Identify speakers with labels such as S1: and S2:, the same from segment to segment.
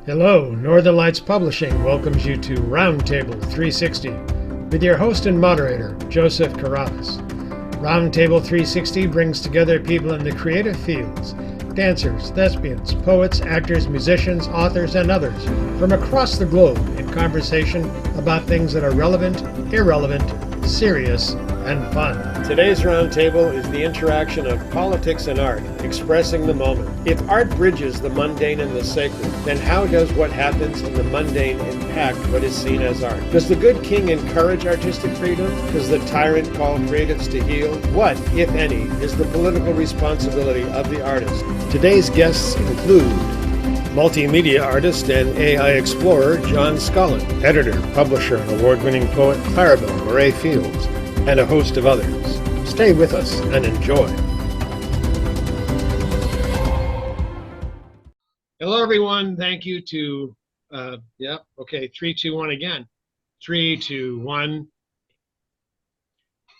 S1: Hello, Northern Lights Publishing welcomes you to RoundTable 360 with your host and moderator, Joseph Carrabas. RoundTable 360 brings together people in the creative fields, dancers, thespians, poets, actors, musicians, authors, and others from across the globe in conversation about things that are relevant, irrelevant, serious, and fun. Today's roundtable is the interaction of politics and art, expressing the moment. If art bridges the mundane and the sacred, then how does what happens in the mundane impact what is seen as art? Does the good king encourage artistic freedom? Does the tyrant call creatives to heal? What, if any, is the political responsibility of the artist? Today's guests include multimedia artist and AI explorer John Scullin, editor, publisher, and award-winning poet Clarabelle Moray Fields, and a host of others. Stay with us and enjoy. Hello, everyone. Thank you to, 3, 2, 1 again. 3, 2, 1.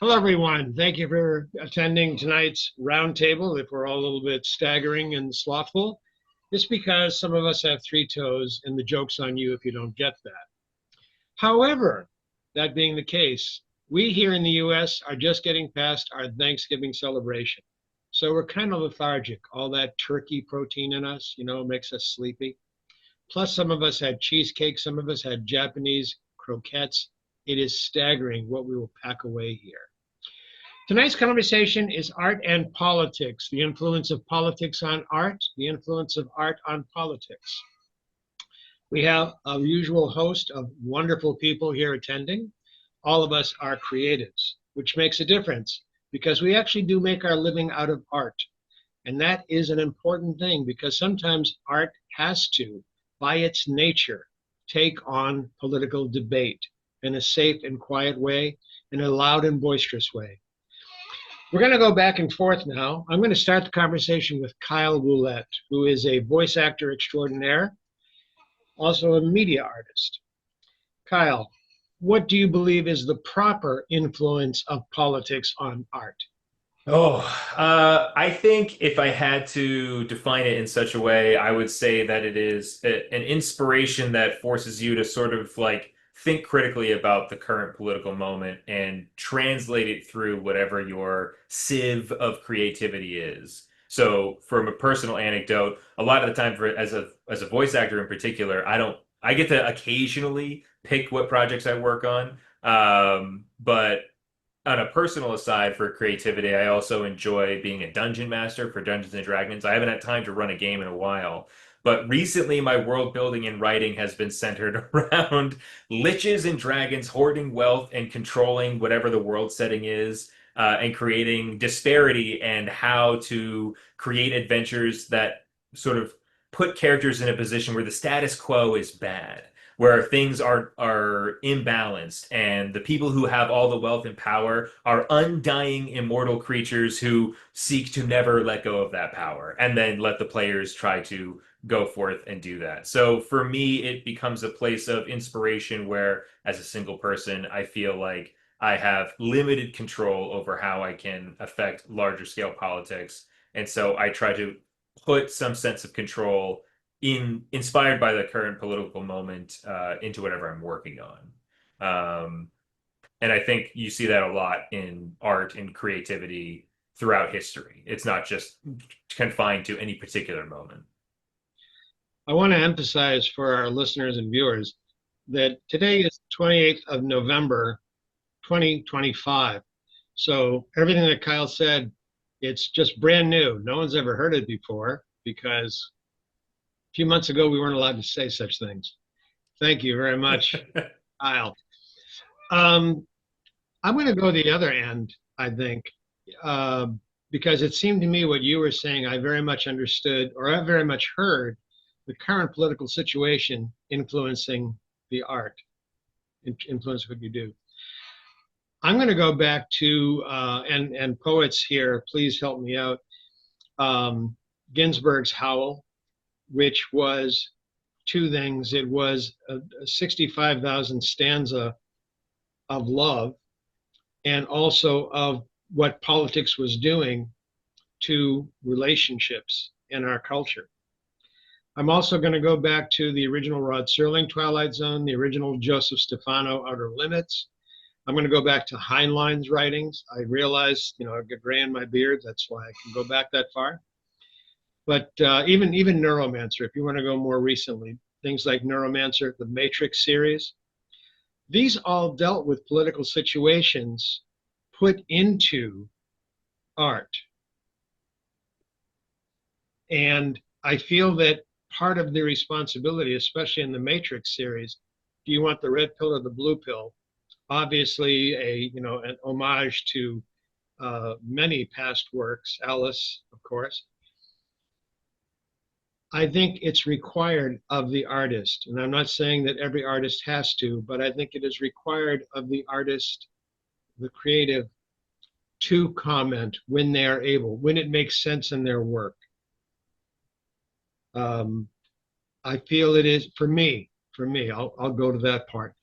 S1: Hello, everyone. Thank you for attending tonight's roundtable. If we're all a little bit staggering and slothful, it's because some of us have 3 toes, and the joke's on you if you don't get that. However, that being the case, we here in the US are just getting past our Thanksgiving celebration. So we're kind of lethargic. All that turkey protein in us, makes us sleepy. Plus, some of us had cheesecake, some of us had Japanese croquettes. It is staggering what we will pack away here. Tonight's conversation is art and politics, the influence of politics on art, the influence of art on politics. We have a usual host of wonderful people here attending. All of us are creatives, which makes a difference because we actually do make our living out of art. And that is an important thing because sometimes art has to, by its nature, take on political debate in a safe and quiet way, in a loud and boisterous way. We're going to go back and forth now. I'm going to start the conversation with Kyle Ouellette, who is a voice actor extraordinaire, also a media artist. Kyle, what do you believe is the proper influence of politics on art?
S2: I think if I had to define it in such a way, I would say that it is an inspiration that forces you to sort of like think critically about the current political moment and translate it through whatever your sieve of creativity is. So, from a personal anecdote, a lot of the time, as a voice actor in particular, I get to occasionally pick what projects I work on. But on a personal aside for creativity, I also enjoy being a dungeon master for Dungeons and Dragons. I haven't had time to run a game in a while, but recently my world building and writing has been centered around liches and dragons hoarding wealth and controlling whatever the world setting is, and creating disparity and how to create adventures that sort of put characters in a position where the status quo is bad, where things are imbalanced, and the people who have all the wealth and power are undying immortal creatures who seek to never let go of that power, and then let the players try to go forth and do that. So for me, it becomes a place of inspiration where, as a single person, I feel like I have limited control over how I can affect larger scale politics. And so I try to put some sense of control inspired by the current political moment into whatever I'm working on. And I think you see that a lot in art and creativity throughout history. It's not just confined to any particular moment.
S1: I want to emphasize for our listeners and viewers that today is 28th of November, 2025. So everything that Kyle said, it's just brand new. No one's ever heard it before because a few months ago, we weren't allowed to say such things. Thank you very much, Kyle. I'm going to go the other end, I think, because it seemed to me what you were saying, I very much understood, or I very much heard the current political situation influencing the art, influence what you do. I'm going to go back to, and poets here, please help me out, Ginsberg's Howl, which was 2 things. It was a 65,000 stanza of love and also of what politics was doing to relationships in our culture. I'm also going to go back to the original Rod Serling Twilight Zone, the original Joseph Stefano Outer Limits. I'm going to go back to Heinlein's writings. I realize, I've got gray in my beard. That's why I can go back that far. But even Neuromancer, if you want to go more recently, things like Neuromancer, the Matrix series, these all dealt with political situations put into art. And I feel that part of the responsibility, especially in the Matrix series, do you want the red pill or the blue pill? Obviously, an homage to many past works, Alice, of course. I think it's required of the artist, and I'm not saying that every artist has to, but I think it is required of the artist, the creative, to comment when they are able, when it makes sense in their work. I feel it is for me, I'll go to that part.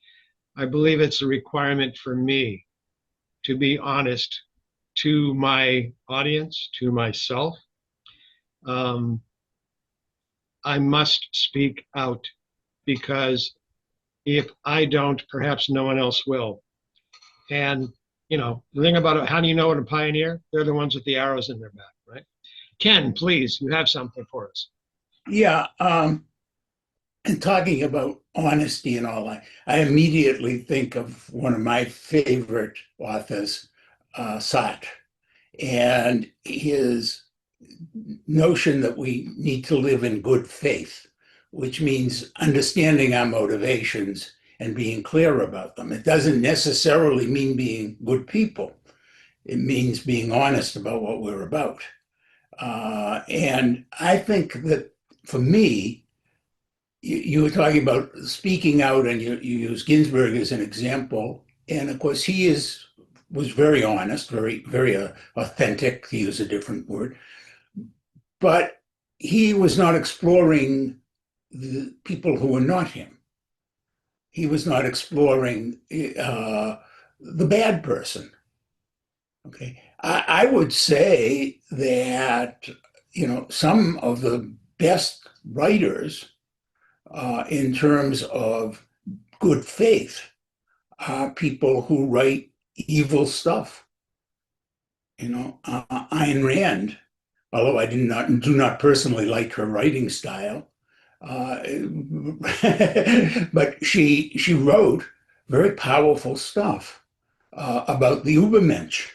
S1: I believe it's a requirement for me to be honest to my audience, to myself. I must speak out, because if I don't, perhaps no one else will. And, the thing about it, how do you know what a pioneer? They're the ones with the arrows in their back, right? Ken, please, you have something for us.
S3: Yeah, and talking about honesty and all that, I immediately think of one of my favorite authors, Sartre, and his notion that we need to live in good faith, which means understanding our motivations and being clear about them. It doesn't necessarily mean being good people. It means being honest about what we're about. And I think that for me, you were talking about speaking out, and you use Ginsburg as an example. And of course, he was very honest, very authentic, to use a different word. But he was not exploring the people who were not him. He was not exploring the bad person. Okay, I would say that some of the best writers in terms of good faith are people who write evil stuff. Ayn Rand, although I do not personally like her writing style, but she wrote very powerful stuff about the Übermensch.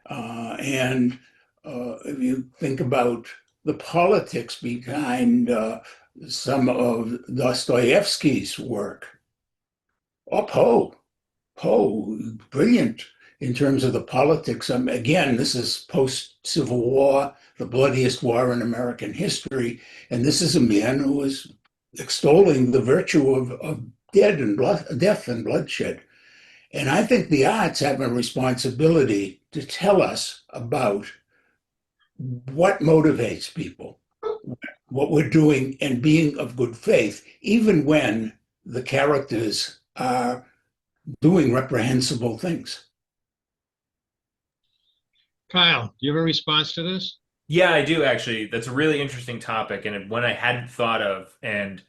S3: And if you think about the politics behind some of Dostoevsky's work, or Poe, brilliant in terms of the politics. Again, this is post-Civil War, the bloodiest war in American history, and this is a man who was extolling the virtue of death and bloodshed. And I think the arts have a responsibility to tell us about what motivates people, what we're doing, and being of good faith, even when the characters are doing reprehensible things.
S1: Kyle, do you have a response to this?
S2: Yeah, I do actually. That's a really interesting topic and one I hadn't thought of. And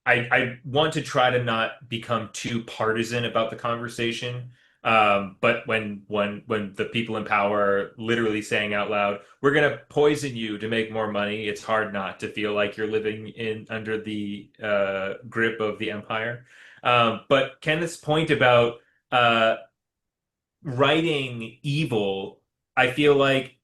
S2: I want to try to not become too partisan about the conversation. But when the people in power are literally saying out loud, "We're going to poison you to make more money," it's hard not to feel like you're living in under the grip of the empire. But Kenneth's point about writing evil, I feel like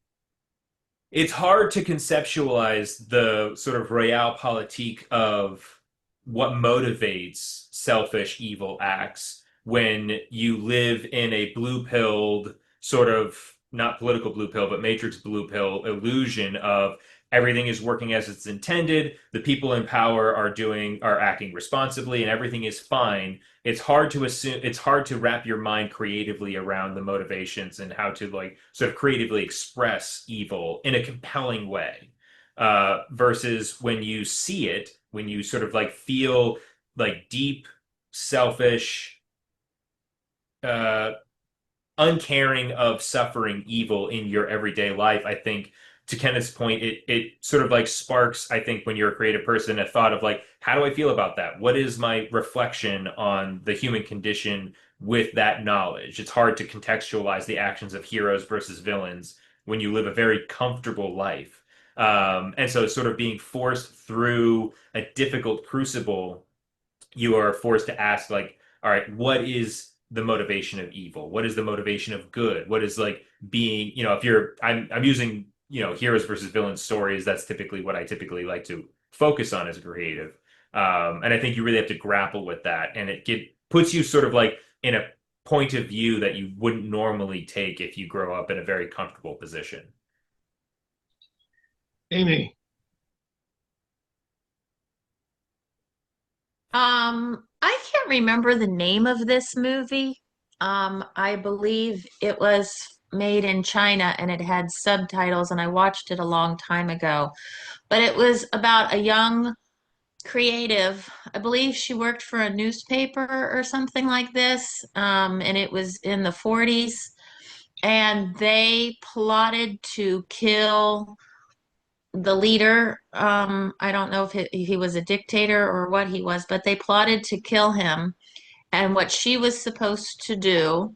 S2: it's hard to conceptualize the sort of realpolitik of what motivates selfish evil acts when you live in a blue-pilled sort of, not political blue pill, but matrix blue pill illusion of everything is working as it's intended, the people in power are acting responsibly, and everything is fine. It's hard to wrap your mind creatively around the motivations and how to like sort of creatively express evil in a compelling way. Versus when you see it, when you sort of like feel like deep, selfish, uncaring of suffering evil in your everyday life, I think to Kenneth's point, it sort of like sparks, I think, when you're a creative person, a thought of like, how do I feel about that? What is my reflection on the human condition with that knowledge? It's hard to contextualize the actions of heroes versus villains when you live a very comfortable life. And so sort of being forced through a difficult crucible, you are forced to ask like, all right, what is the motivation of evil? What is the motivation of good? What is like being, if you're, I'm using, heroes versus villains stories. That's typically what I typically like to focus on as a creative. And I think you really have to grapple with that. And puts you sort of like in a point of view that you wouldn't normally take if you grow up in a very comfortable position.
S1: Amy.
S4: I can't remember the name of this movie. I believe it was made in China and it had subtitles, and I watched it a long time ago. But it was about a young creative. I believe she worked for a newspaper or something like this. And it was in the 40s, and they plotted to kill the leader. I don't know if he was a dictator or what he was, but they plotted to kill him. And what she was supposed to do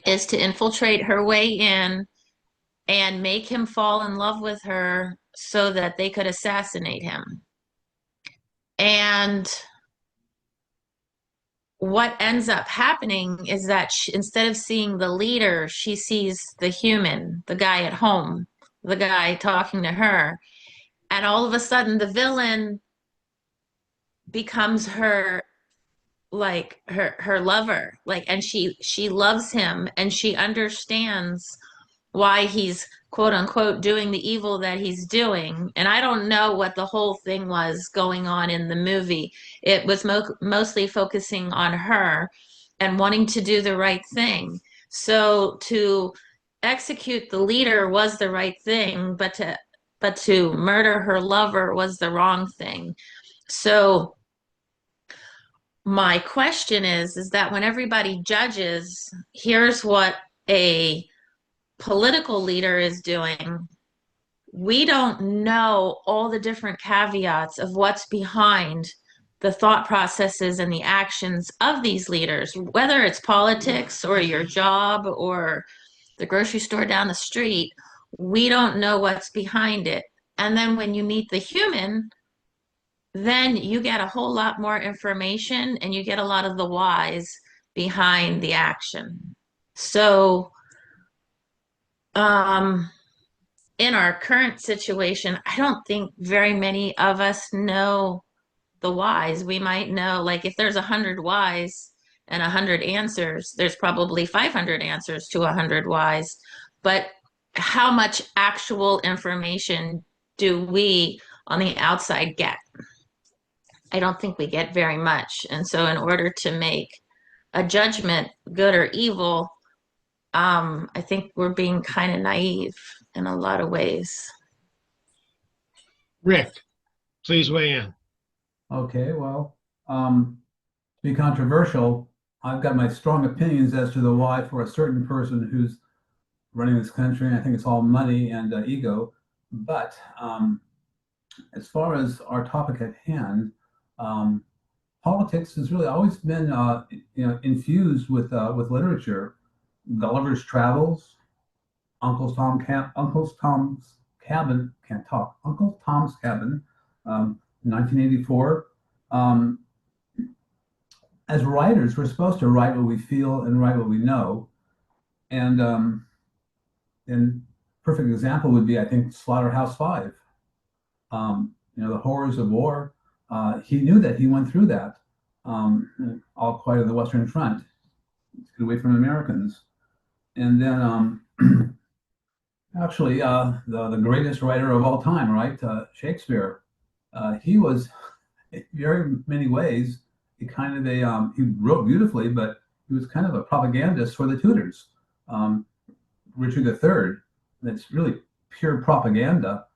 S4: is to infiltrate her way in and make him fall in love with her so that they could assassinate him. And what ends up happening is that instead of seeing the leader, she sees the human, the guy at home, the guy talking to her. And all of a sudden, the villain becomes her lover, and she loves him, and she understands why he's quote unquote doing the evil that he's doing. And I don't know what the whole thing was going on in the movie. It was mostly focusing on her and wanting to do the right thing. So to execute the leader was the right thing, but to murder her lover was the wrong thing. So my question is that when everybody judges, here's what a political leader is doing, we don't know all the different caveats of what's behind the thought processes and the actions of these leaders, whether it's politics or your job or the grocery store down the street. We don't know what's behind it. And then when you meet the human, then you get a whole lot more information and you get a lot of the whys behind the action. So, in our current situation, I don't think very many of us know the whys. We might know, like, if there's 100 whys and 100 answers, there's probably 500 answers to 100 whys. But how much actual information do we on the outside get? I don't think we get very much. And so in order to make a judgment, good or evil, I think we're being kind of naive in a lot of ways.
S1: Rick, please weigh in.
S5: Okay, well, to be controversial, I've got my strong opinions as to the why for a certain person who's running this country, and I think it's all money and ego. But as far as our topic at hand, politics has really always been, infused with literature. Gulliver's Travels, Uncle Tom's Cabin, can't talk. Uncle Tom's Cabin, 1984. As writers, we're supposed to write what we feel and write what we know. And perfect example would be, I think, Slaughterhouse-Five. The horrors of war. He knew that. He went through that. All Quiet on the Western Front. To get away from Americans. And then, actually, the greatest writer of all time, right? Shakespeare. He was, in very many ways, he wrote beautifully, but he was kind of a propagandist for the Tudors. Richard III. That's really pure propaganda,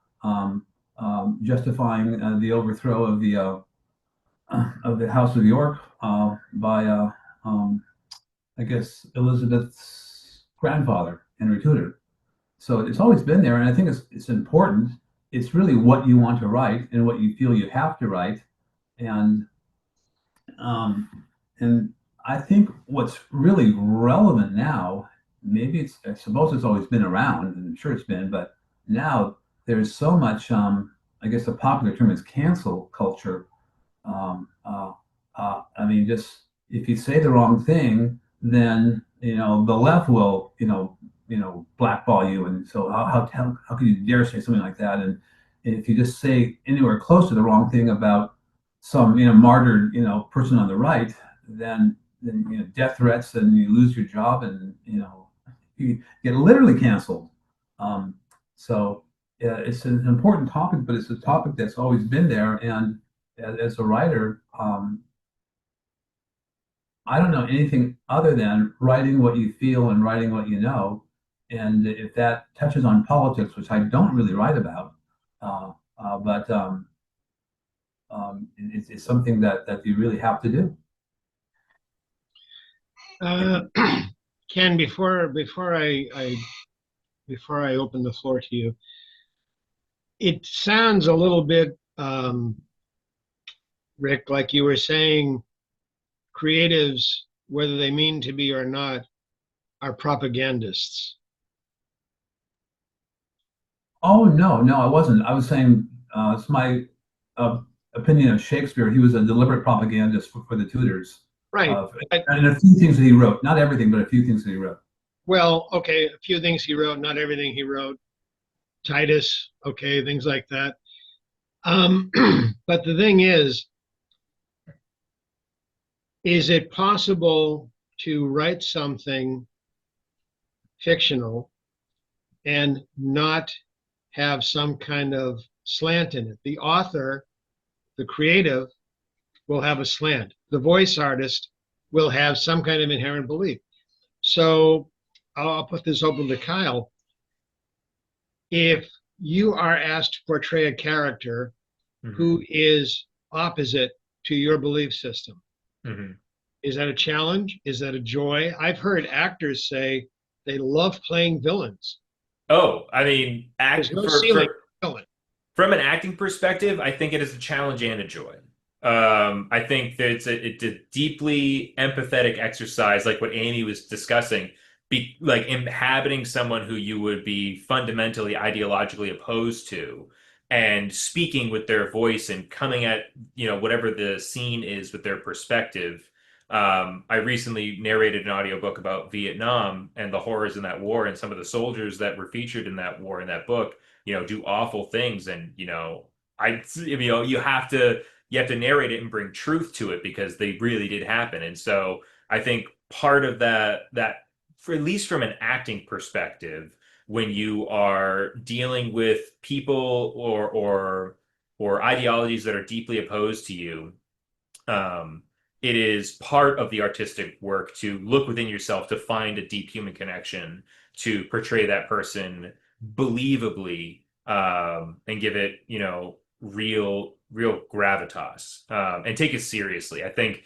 S5: justifying the overthrow of the House of York by I guess Elizabeth's grandfather, Henry Tudor. So it's always been there, and I think it's important. It's really what you want to write and what you feel you have to write, and um, and I think what's really relevant now, maybe I suppose it's always been around, and I'm sure it's been, but now there's so much. I guess the popular term is cancel culture. Um, uh, I mean, just if you say the wrong thing, then the left will blackball you, and so how can you dare say something like that? And if you just say anywhere close to the wrong thing about some martyred person on the right, then death threats, and you lose your job, and you get literally canceled. So yeah, it's an important topic, but it's a topic that's always been there. And as a writer, I don't know anything other than writing what you feel and writing what you know. And if that touches on politics, which I don't really write about, but it's something that you really have to do.
S1: Ken, before I open the floor to you, it sounds a little bit, Rick, like you were saying, creatives, whether they mean to be or not, are propagandists.
S5: Oh, no, I wasn't. I was saying it's my opinion of Shakespeare. He was a deliberate propagandist for the Tudors.
S1: Right.
S5: And a few things that he wrote, not everything, but a few things that he wrote.
S1: Well, okay, a few things he wrote, not everything he wrote. Titus, okay, things like that. But the thing is it possible to write something fictional and not have some kind of slant in it? The author, the creative, will have a slant. The voice artist will have some kind of inherent belief. So I'll put this open to Kyle. If you are asked to portray a character who is opposite to your belief system, is that a challenge? Is that a joy? I've heard actors say they love playing villains.
S2: Oh, I mean,
S1: There's no ceiling for villain.
S2: From an acting perspective, I think it is a challenge and a joy. I think that it's a deeply empathetic exercise, like what Amy was discussing, like inhabiting someone who you would be fundamentally ideologically opposed to, and speaking with their voice and coming at whatever the scene is with their perspective. I recently narrated an audiobook about Viet Nam and the horrors in that war, and some of the soldiers that were featured in that war in that book, do awful things, and you have to narrate it and bring truth to it because they really did happen. And so I think part of that for at least from an acting perspective, when you are dealing with people or ideologies that are deeply opposed to you, it is part of the artistic work to look within yourself to find a deep human connection, to portray that person believably, and give it, real gravitas, and take it seriously. I think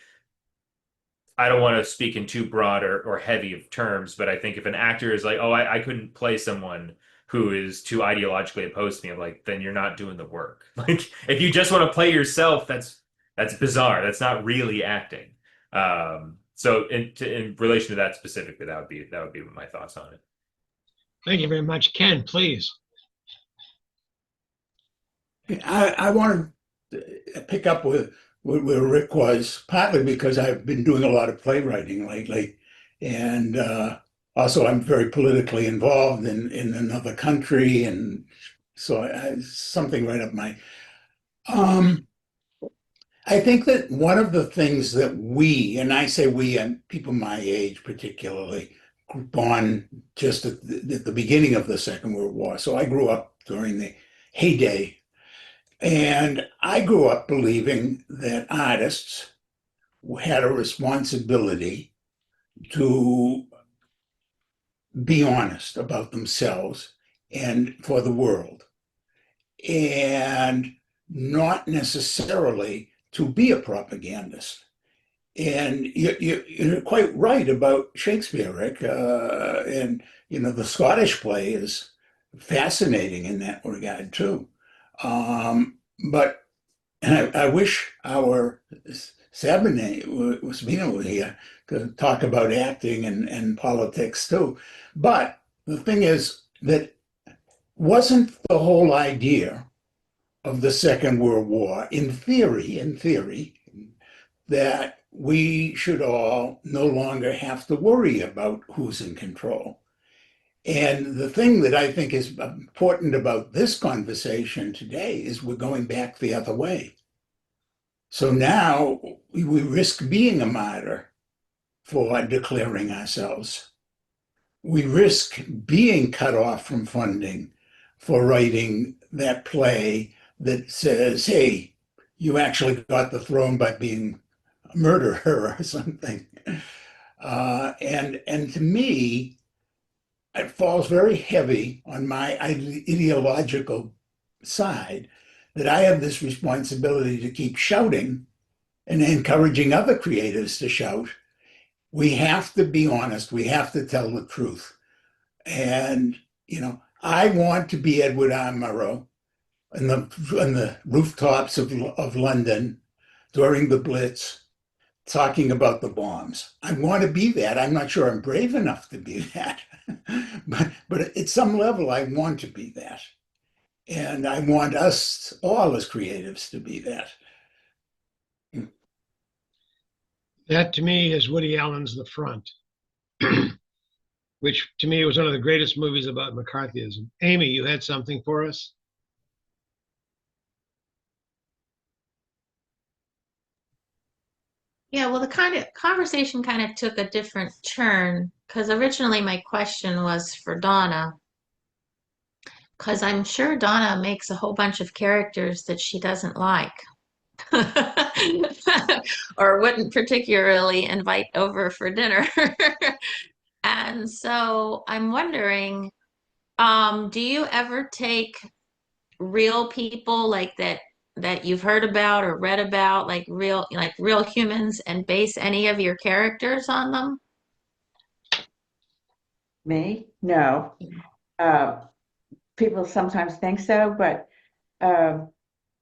S2: I don't want to speak in too broad or heavy of terms, but I think if an actor is like, oh, I couldn't play someone who is too ideologically opposed to me, I'm like, then you're not doing the work. Like, if you just want to play yourself, that's bizarre. That's not really acting. So in relation to that specifically, that would be my thoughts on it.
S1: Thank you very much. Ken, please.
S3: I want to pick up with where Rick was, partly because I've been doing a lot of playwriting lately. And also I'm very politically involved in another country. And so something right up my... I think that one of the things that we, and I say we, and people my age particularly, grew on just at the beginning of the Second World War. So I grew up during the heyday. And I grew up believing that artists had a responsibility to be honest about themselves and for the world, and not necessarily to be a propagandist. And you're quite right about Shakespeare, Rick. And the Scottish play is fascinating in that regard too. But and I wish our Sabina were here to talk about acting and politics too. But the thing is that wasn't the whole idea of the Second World War, in theory, that we should all no longer have to worry about who's in control. And the thing that I think is important about this conversation today is we're going back the other way. So now we risk being a martyr for declaring ourselves. We risk being cut off from funding for writing that play that says, hey, you actually got the throne by being a murderer or something. And to me, it falls very heavy on my ideological side that I have this responsibility to keep shouting and encouraging other creatives to shout. We have to be honest. We have to tell the truth. And, I want to be Edward R. Murrow on the rooftops of London during the Blitz, talking about the bombs. I want to be that. I'm not sure I'm brave enough to be that. but at some level, I want to be that. And I want us all as creatives to be that.
S1: That to me is Woody Allen's The Front, which to me was one of the greatest movies about McCarthyism. Amy, you had something for us?
S4: Yeah, well, the kind of conversation kind of took a different turn because originally my question was for Donna, because I'm sure Donna makes a whole bunch of characters that she doesn't like or wouldn't particularly invite over for dinner. And so I'm wondering, do you ever take real people like that you've heard about or read about, like real humans, and base any of your characters on them?
S6: Me? No. People sometimes think so, but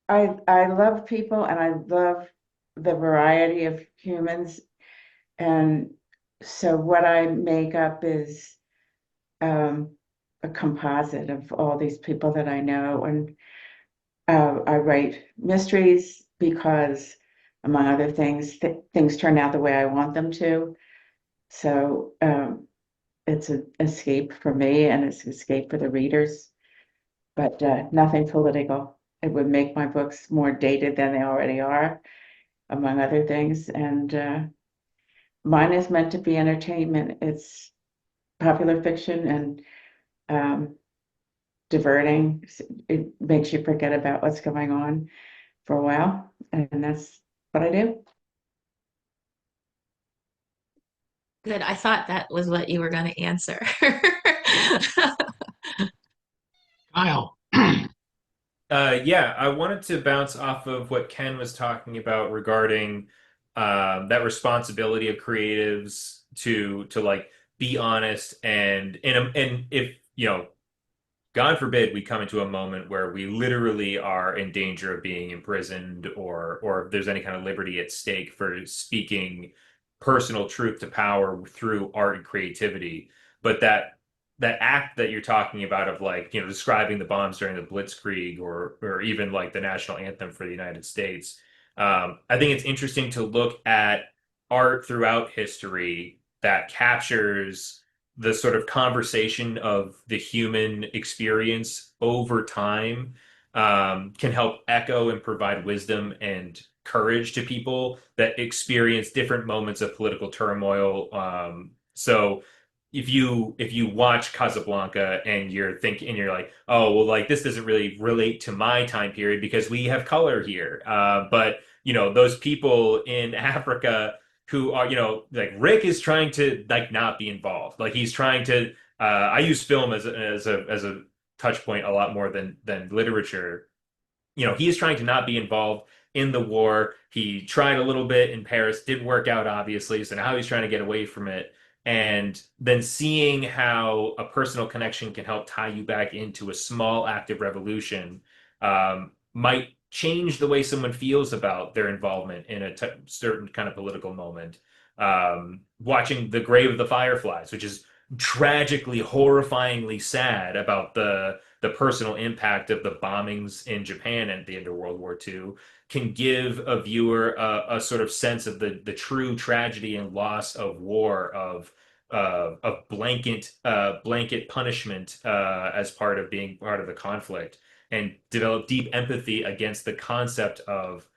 S6: I love people and I love the variety of humans. And so what I make up is a composite of all these people that I know. And I write mysteries because, among other things, things turn out the way I want them to. So it's an escape for me and it's an escape for the readers, but nothing political. It would make my books more dated than they already are, among other things. And mine is meant to be entertainment. It's popular fiction and diverting. It makes you forget about what's going on for a while, and that's what I do.
S4: Good. I thought that was what you were going to answer.
S1: Kyle.
S2: Yeah, I wanted to bounce off of what Ken was talking about regarding that responsibility of creatives to like be honest and if God forbid we come into a moment where we literally are in danger of being imprisoned or if there's any kind of liberty at stake for speaking personal truth to power through art and creativity. But that act that you're talking about of like, describing the bombs during the Blitzkrieg or even like the national anthem for the United States. I think it's interesting to look at art throughout history that captures the sort of conversation of the human experience over time, can help echo and provide wisdom and courage to people that experience different moments of political turmoil. So if you watch Casablanca and you're like, oh well, like this doesn't really relate to my time period because we have color here, but those people in Africa who are, like Rick is trying to like not be involved. Like he's trying to. I use film as a touch point a lot more than literature. He is trying to not be involved in the war. He tried a little bit in Paris, didn't work out, obviously. So now he's trying to get away from it. and then seeing how a personal connection can help tie you back into a small active revolution might change the way someone feels about their involvement in a certain kind of political moment. Watching The Grave of the Fireflies, which is tragically, horrifyingly sad about the personal impact of the bombings in Japan at the end of World War II, can give a viewer a sort of sense of the true tragedy and loss of war, of blanket punishment as part of being part of the conflict, and develop deep empathy against the concept of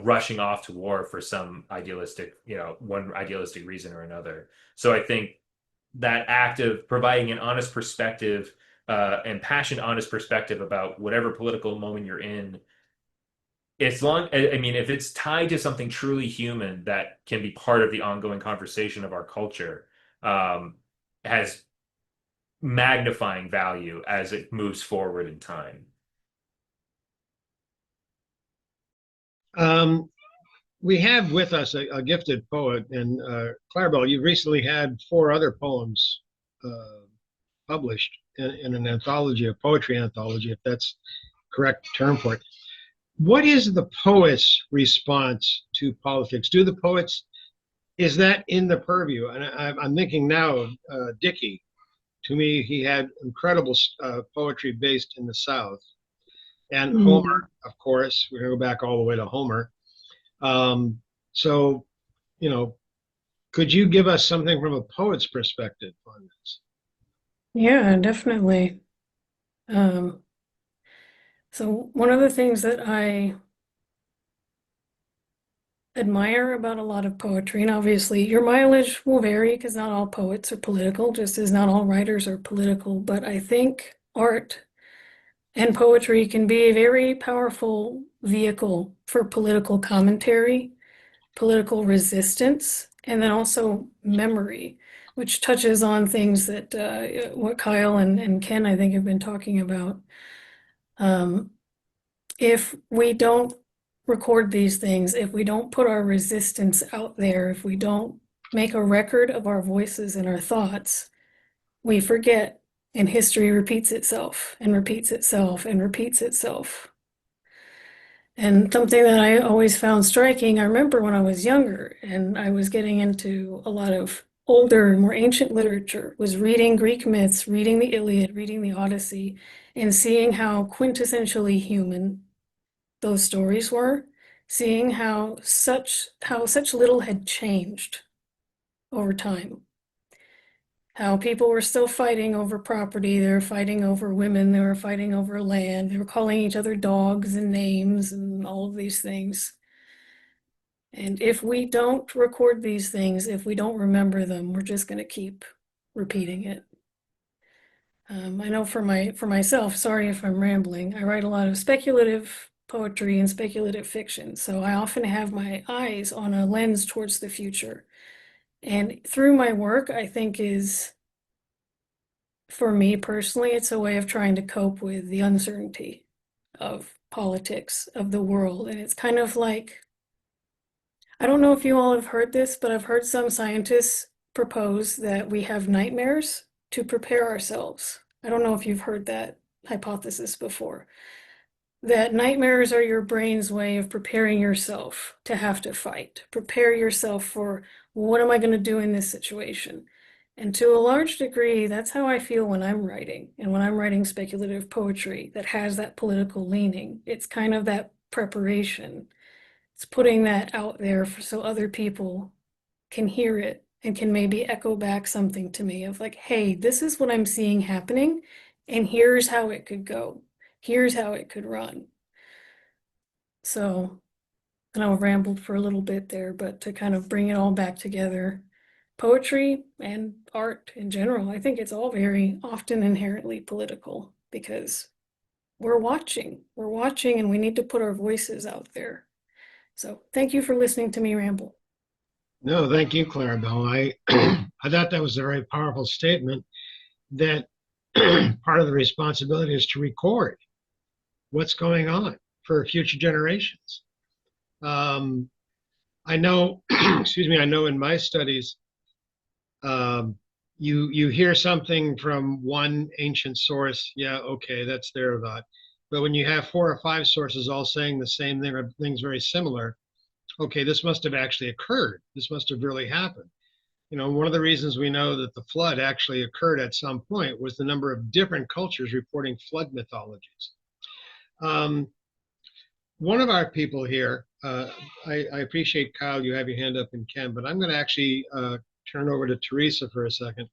S2: rushing off to war for some idealistic, one idealistic reason or another. So I think that act of providing an honest perspective, and passionate, honest perspective about whatever political moment you're in, if it's tied to something truly human that can be part of the ongoing conversation of our culture, has magnifying value as it moves forward in time.
S1: We have with us a gifted poet, and Clarabelle, you've recently had 4 other poems published in an anthology, a poetry anthology, if that's correct term for it. What is the poet's response to politics? Do the poets, is that in the purview? And I'm thinking now of Dickey. To me, he had incredible poetry based in the South. And Homer, of course, we're going to go back all the way to Homer. So, could you give us something from a poet's perspective on this?
S7: Yeah, definitely. So one of the things that I admire about a lot of poetry, and obviously your mileage will vary because not all poets are political, just as not all writers are political, but I think art and poetry can be a very powerful vehicle for political commentary, political resistance, and then also memory, which touches on things that what Kyle and Ken, I think, have been talking about. If we don't record these things, if we don't put our resistance out there, if we don't make a record of our voices and our thoughts, we forget, and history repeats itself and repeats itself and repeats itself. And something that I always found striking, I remember when I was younger and I was getting into a lot of older, more ancient literature, was reading Greek myths, reading the Iliad, reading the Odyssey, and seeing how quintessentially human those stories were, seeing how such little had changed over time. How people were still fighting over property, they were fighting over women, they were fighting over land, they were calling each other dogs and names and all of these things. And if we don't record these things, if we don't remember them, we're just going to keep repeating it. I know for myself, sorry if I'm rambling, I write a lot of speculative poetry and speculative fiction. So I often have my eyes on a lens towards the future. And through my work, I think for me personally, it's a way of trying to cope with the uncertainty of politics, of the world. And it's kind of like, I don't know if you all have heard this, but I've heard some scientists propose that we have nightmares to prepare ourselves. I don't know if you've heard that hypothesis before. That nightmares are your brain's way of preparing yourself to have to fight. Prepare yourself for, what am I going to do in this situation? And to a large degree, that's how I feel when I'm writing. And when I'm writing speculative poetry that has that political leaning, it's kind of that preparation. It's putting that out there so other people can hear it and can maybe echo back something to me of like, hey, this is what I'm seeing happening, and here's how it could go. Here's how it could run. So, I know I rambled for a little bit there, but to kind of bring it all back together, poetry and art in general, I think it's all very often inherently political because we're watching and we need to put our voices out there. So thank you for listening to me ramble.
S1: No, thank you, Clarabelle. I thought that was a very powerful statement, that part of the responsibility is to record what's going on for future generations. I know, excuse me, I know in my studies, You hear something from one ancient source, yeah, okay, that's their thought. But when you have 4 or 5 sources all saying the same thing or things very similar, okay, this must have actually occurred. This must have really happened. One of the reasons we know that the flood actually occurred at some point was the number of different cultures reporting flood mythologies. One of our people here, I appreciate, Kyle, you have your hand up, and Ken, but I'm going to actually turn over to Teresa for a second.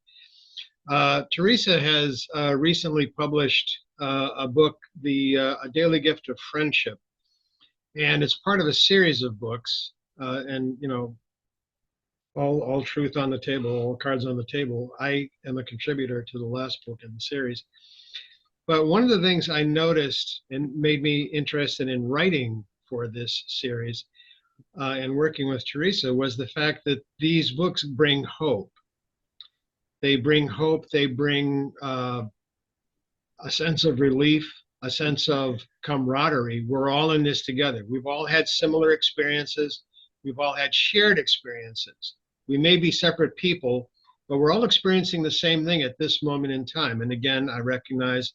S1: Teresa has recently published a book, A Daily Gift of Friendship, and it's part of a series of books. And all truth on the table, all cards on the table. I am a contributor to the last book in the series. But one of the things I noticed and made me interested in writing for this series and working with Teresa was the fact that these books bring hope. They bring hope. They bring a sense of relief, a sense of camaraderie. We're all in this together. We've all had similar experiences. We've all had shared experiences. We may be separate people, but we're all experiencing the same thing at this moment in time. And again, I recognize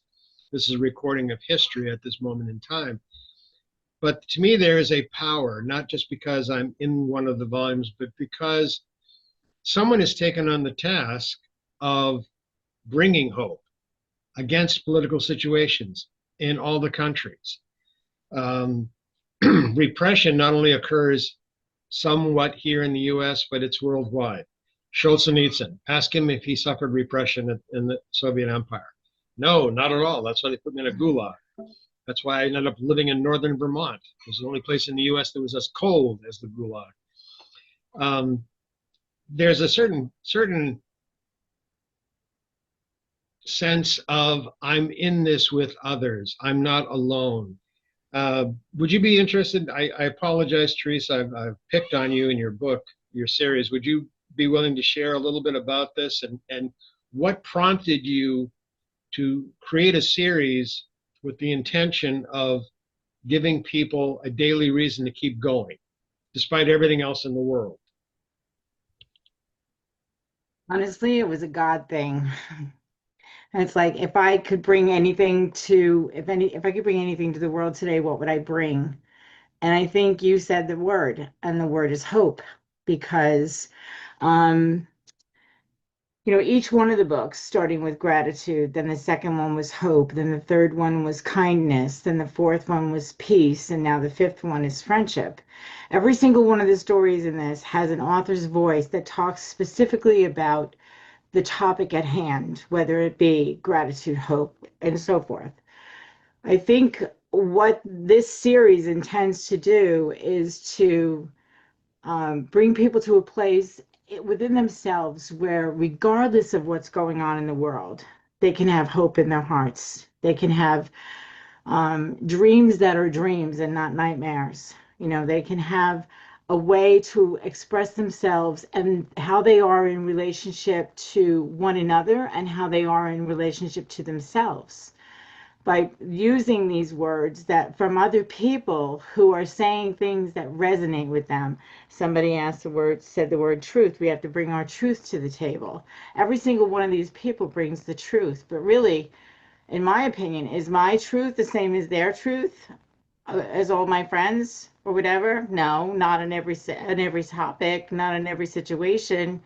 S1: this is a recording of history at this moment in time. But to me, there is a power, not just because I'm in one of the volumes, but because someone has taken on the task of bringing hope against political situations in all the countries. Repression not only occurs somewhat here in the US, but it's worldwide. Solzhenitsyn, ask him if he suffered repression in the Soviet Empire. No, not at all. That's why they put me in a gulag. That's why I ended up living in northern Vermont. It was the only place in the US that was as cold as the gulag. There's a certain sense of I'm in this with others. I'm not alone. Would you be interested? I apologize, Teresa, I've picked on you in your book, your series. Would you be willing to share a little bit about this and what prompted you to create a series with the intention of giving people a daily reason to keep going, despite everything else in the world?
S8: Honestly, it was a God thing. And it's like if I could bring anything to if I could bring anything to the world today, what would I bring? And I think you said the word, and the word is hope, because each one of the books, starting with gratitude, then the second one was hope, then the third one was kindness, then the fourth one was peace, and now the fifth one is friendship. Every single one of the stories in this has an author's voice that talks specifically about the topic at hand, whether it be gratitude, hope, and so forth. I think what this series intends to do is to bring people to a place within themselves where, regardless of what's going on in the world, they can have hope in their hearts. They can have dreams that are dreams and not nightmares. They can have a way to express themselves and how they are in relationship to one another and how they are in relationship to themselves, by using these words that from other people who are saying things that resonate with them. Somebody said the word truth. We have to bring our truth to the table. Every single one of these people brings the truth, but really, in my opinion, is my truth the same as their truth, as all my friends or whatever? No, not in every topic, not in every situation.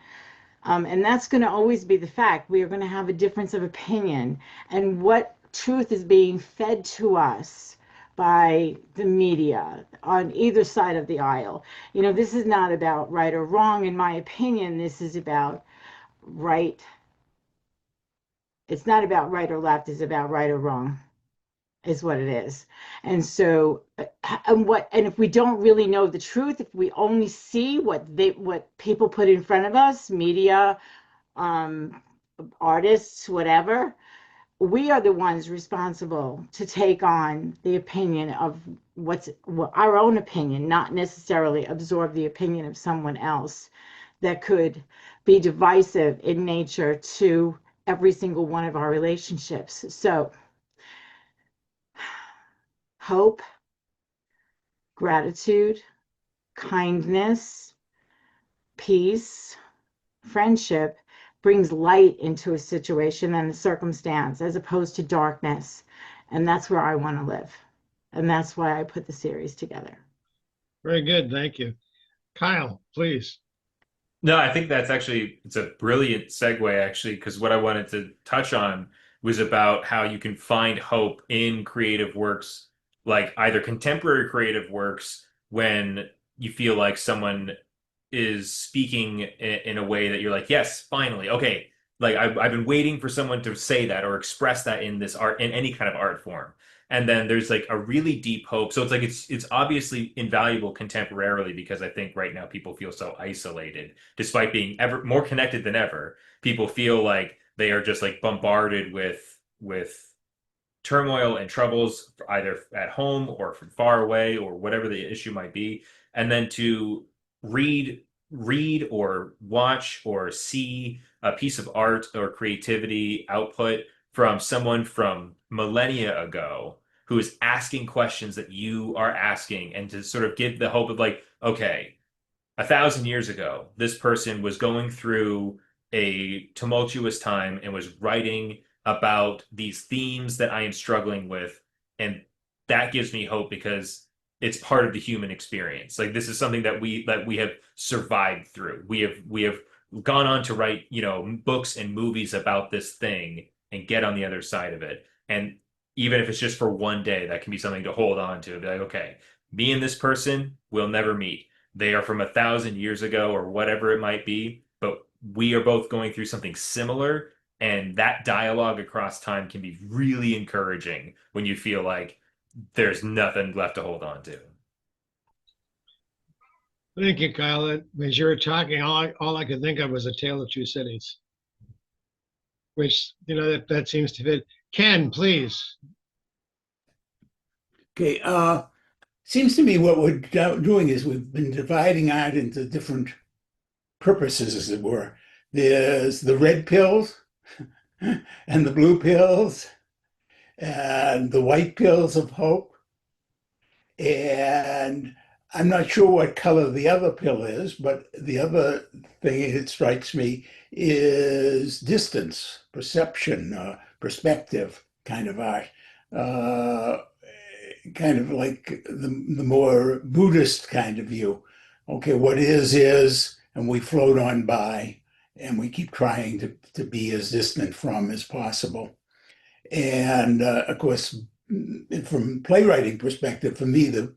S8: And that's going to always be the fact. We are going to have a difference of opinion. And what truth is being fed to us by the media on either side of the aisle? This is not about right or wrong, in my opinion. This is about right. It's not about right or left. It's about right or wrong, is what it is. And so, and if we don't really know the truth, if we only see what people put in front of us, media, artists, whatever, we are the ones responsible to take on the opinion of our own opinion, not necessarily absorb the opinion of someone else that could be divisive in nature to every single one of our relationships. So, hope, gratitude, kindness, peace, friendship, brings light into a situation and a circumstance as opposed to darkness. And that's where I want to live. And that's why I put the series together.
S1: Very good. Thank you. Kyle, please.
S2: No, I think it's a brilliant segue actually, because what I wanted to touch on was about how you can find hope in creative works, like either contemporary creative works, when you feel like someone is speaking in a way that you're like, yes, finally, okay. Like I've been waiting for someone to say that or express that in this art, in any kind of art form. And then there's like a really deep hope. So it's like it's obviously invaluable contemporarily, because I think right now people feel so isolated, despite being ever more connected than ever. People feel like they are just like bombarded with turmoil and troubles, either at home or from far away or whatever the issue might be. And then to read or watch or see a piece of art or creativity output from someone from millennia ago who is asking questions that you are asking, and to sort of give the hope of like, okay, 1,000 years ago, this person was going through a tumultuous time and was writing about these themes that I am struggling with. And that gives me hope, because it's part of the human experience. Like this is something that we have survived through. We have gone on to write, books and movies about this thing and get on the other side of it. And even if it's just for one day, that can be something to hold on to. Be like, okay, me and this person will never meet. They are from 1,000 years ago or whatever it might be, but we are both going through something similar. And that dialogue across time can be really encouraging when you feel like there's nothing left to hold on to.
S1: Thank you, Kyle. As you were talking, all I could think of was A Tale of Two Cities, which, that seems to fit. Ken, please.
S3: Okay, seems to me what we're doing is we've been dividing art into different purposes, as it were. There's the red pills and the blue pills and the white pills of hope. And I'm not sure what color the other pill is, but the other thing that strikes me is distance, perception, perspective kind of art. Kind of like the more Buddhist kind of view. Okay, what is, and we float on by, and we keep trying to be as distant from as possible. And of course, from playwriting perspective, for me, the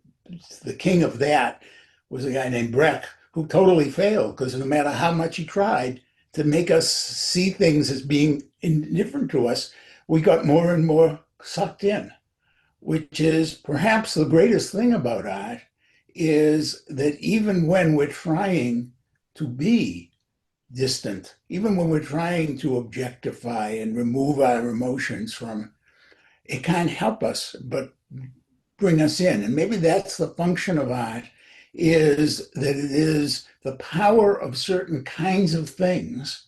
S3: king of that was a guy named Brecht, who totally failed, because no matter how much he tried to make us see things as being indifferent to us, we got more and more sucked in, which is perhaps the greatest thing about art, is that even when we're trying to be distant, even when we're trying to objectify and remove our emotions from it, can't help us but bring us in. And maybe that's the function of art, is that it is the power of certain kinds of things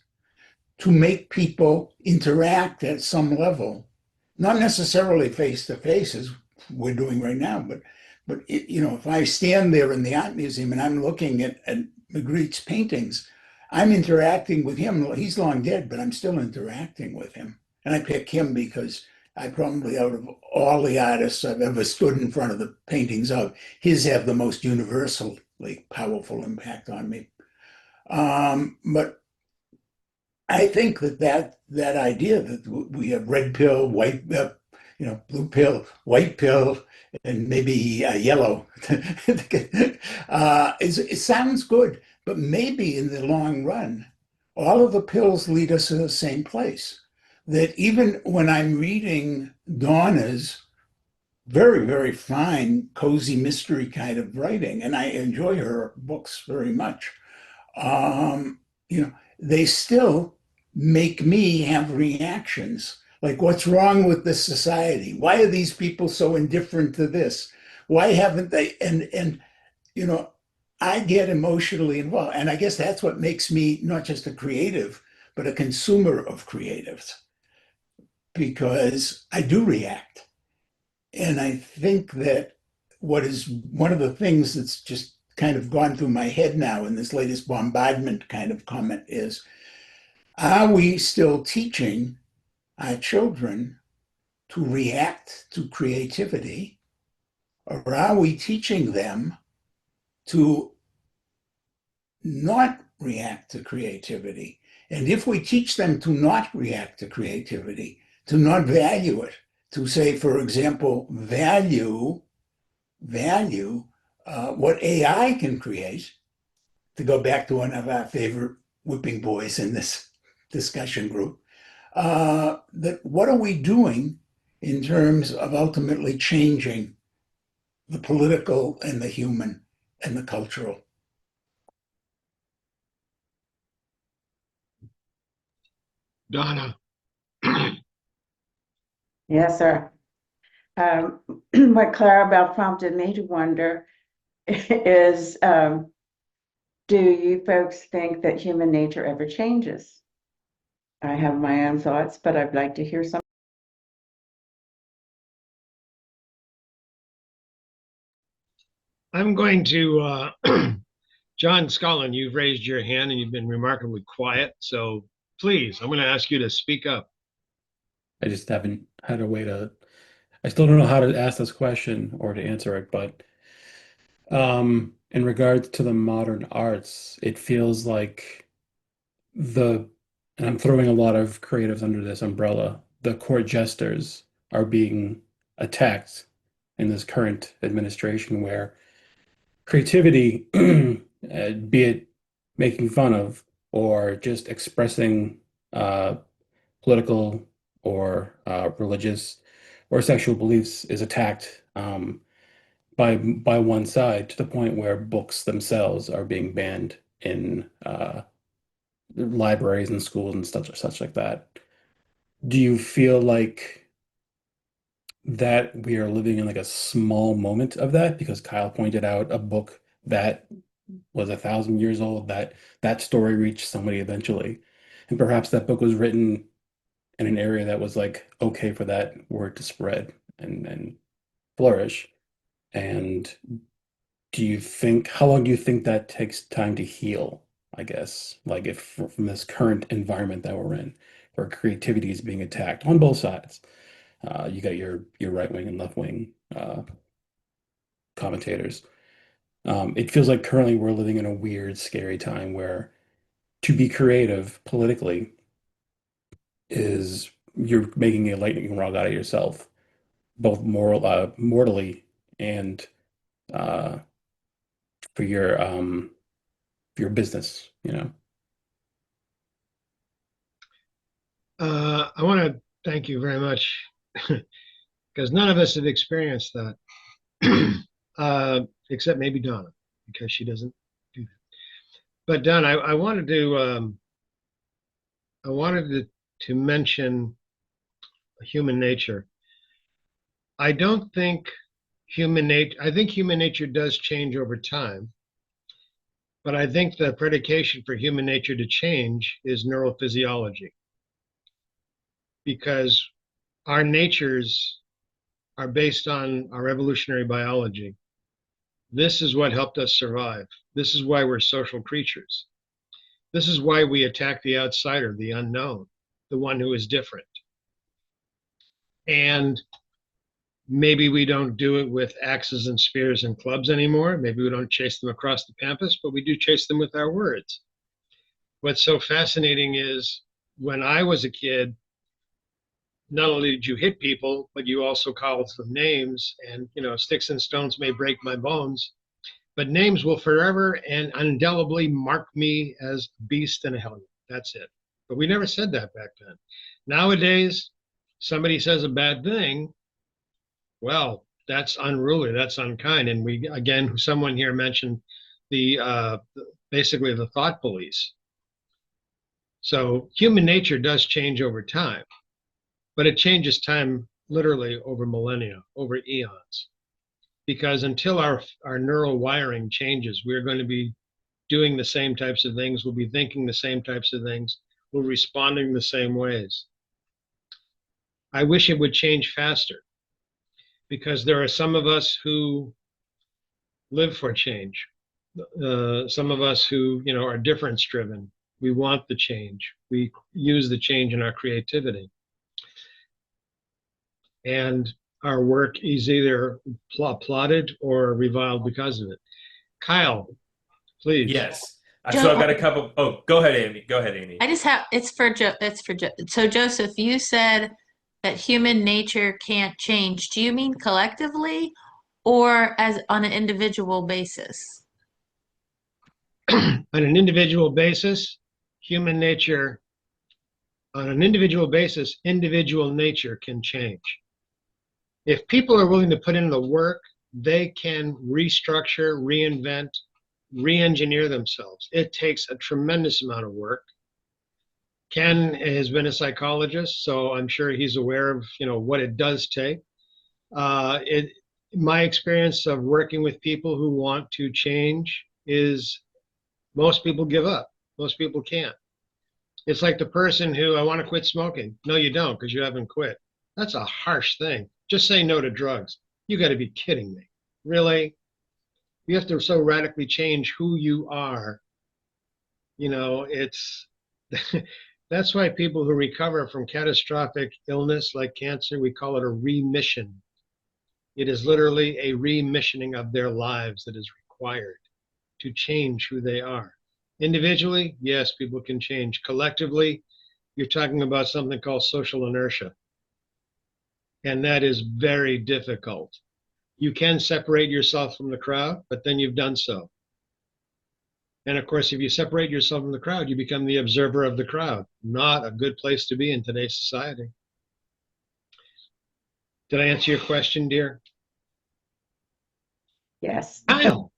S3: to make people interact at some level, not necessarily face to face as we're doing right now, but if I stand there in the art museum and I'm looking at Magritte's paintings, I'm interacting with him. He's long dead, but I'm still interacting with him. And I pick him because I probably, out of all the artists I've ever stood in front of the paintings of, his have the most universally powerful impact on me. But I think that idea that we have red pill, white, blue pill, white pill, and maybe yellow, it sounds good, but maybe in the long run, all of the pills lead us to the same place. That even when I'm reading Donna's very, very fine, cozy mystery kind of writing, and I enjoy her books very much, they still make me have reactions. Like, what's wrong with this society? Why are these people so indifferent to this? Why haven't they? And I get emotionally involved. And I guess that's what makes me not just a creative, but a consumer of creatives, because I do react. And I think that what is one of the things that's just kind of gone through my head now in this latest bombardment kind of comment is Are we still teaching our children to react to creativity, or are we teaching them to not react to creativity? And if we teach them to not react to creativity, to not value it, to say, for example, value what AI can create, to go back to one of our favorite whipping boys in this discussion group, that what are we doing in terms of ultimately changing the political and the human and the cultural?
S1: Donna.
S6: Yes, sir. What Clarabelle prompted me to wonder is, do you folks think that human nature ever changes? I have my own thoughts, but I'd like to hear some.
S1: I'm going to, John Scullin, you've raised your hand and you've been remarkably quiet. So please, I'm going to ask you to speak up.
S9: I just haven't had a way to, I still don't know how to ask this question or to answer it, but in regards to the modern arts, it feels like the, and I'm throwing a lot of creatives under this umbrella, the court jesters are being attacked in this current administration where creativity, be it making fun of or just expressing political or religious or sexual beliefs, is attacked by one side to the point where books themselves are being banned in libraries and schools and such like that. Do you feel like that we are living in like a small moment of that? Because Kyle pointed out a book that was 1,000 years old, that that story reached somebody eventually. And perhaps that book was written in an area that was like okay for that word to spread and flourish. And do you think, how long do you think that takes time to heal, I guess? Like if from this current environment that we're in, where creativity is being attacked on both sides. You got your right wing and left wing commentators. It feels like currently we're living in a weird, scary time where to be creative politically is you're making a lightning rod out of yourself, both mortally and uh, for your business, you know.
S1: I want to thank you very much because none of us have experienced that, except maybe Donna, because she doesn't do that. But Donna, I wanted to mention human nature. I don't think human nature. I think human nature does change over time, but I think the predication for human nature to change is neurophysiology, because our natures are based on our evolutionary biology. This is what helped us survive. This is why we're social creatures. This is why we attack the outsider, the unknown, the one who is different. And maybe we don't do it with axes and spears and clubs anymore. Maybe we don't chase them across the pampas, but we do chase them with our words. What's so fascinating is when I was a kid, not only did you hit people, but you also called them names. And, you know, sticks and stones may break my bones, but names will forever and indelibly mark me as beast and a hellion. That's it. But we never said that back then. Nowadays, somebody says a bad thing, well, that's unruly, that's unkind. And we, again, someone here mentioned basically the thought police. So human nature does change over time, but it changes time literally over millennia, over eons. Because until our neural wiring changes, we're going to be doing the same types of things, we'll be thinking the same types of things, we're responding the same ways. I wish it would change faster, because there are some of us who live for change. Some of us who, you know, are difference driven. We want the change. We use the change in our creativity. And our work is either applauded or reviled because of it. Kyle, please.
S2: Yes.
S4: Joe,
S2: So I've got a couple. Oh, go ahead, Amy. Go ahead, Amy.
S4: I just have, it's for Joe, So Joseph, you said that human nature can't change. Do you mean collectively or as on an individual basis?
S1: On an individual basis, human nature, on an individual basis, individual nature can change. If people are willing to put in the work, they can restructure, reinvent, re-engineer themselves. It takes a tremendous amount of work. Ken has been a psychologist, so I'm sure he's aware of what it does take. My experience of working with people who want to change is most people give up. Most people can't. It's like the person who, I want to quit smoking. No, you don't, because you haven't quit. That's a harsh thing. Just say no to drugs. You got to be kidding me. Really? You have to so radically change who you are. It's that's why people who recover from catastrophic illness like cancer, we call it a remission. It is literally a remissioning of their lives that is required to change who they are. Individually, yes, people can change. Collectively, you're talking about something called social inertia. And that is very difficult. You can separate yourself from the crowd, but then you've done so. And of course, if you separate yourself from the crowd, you become the observer of the crowd. Not a good place to be in today's society. Did I answer your question, dear?
S6: Yes.
S1: Kyle.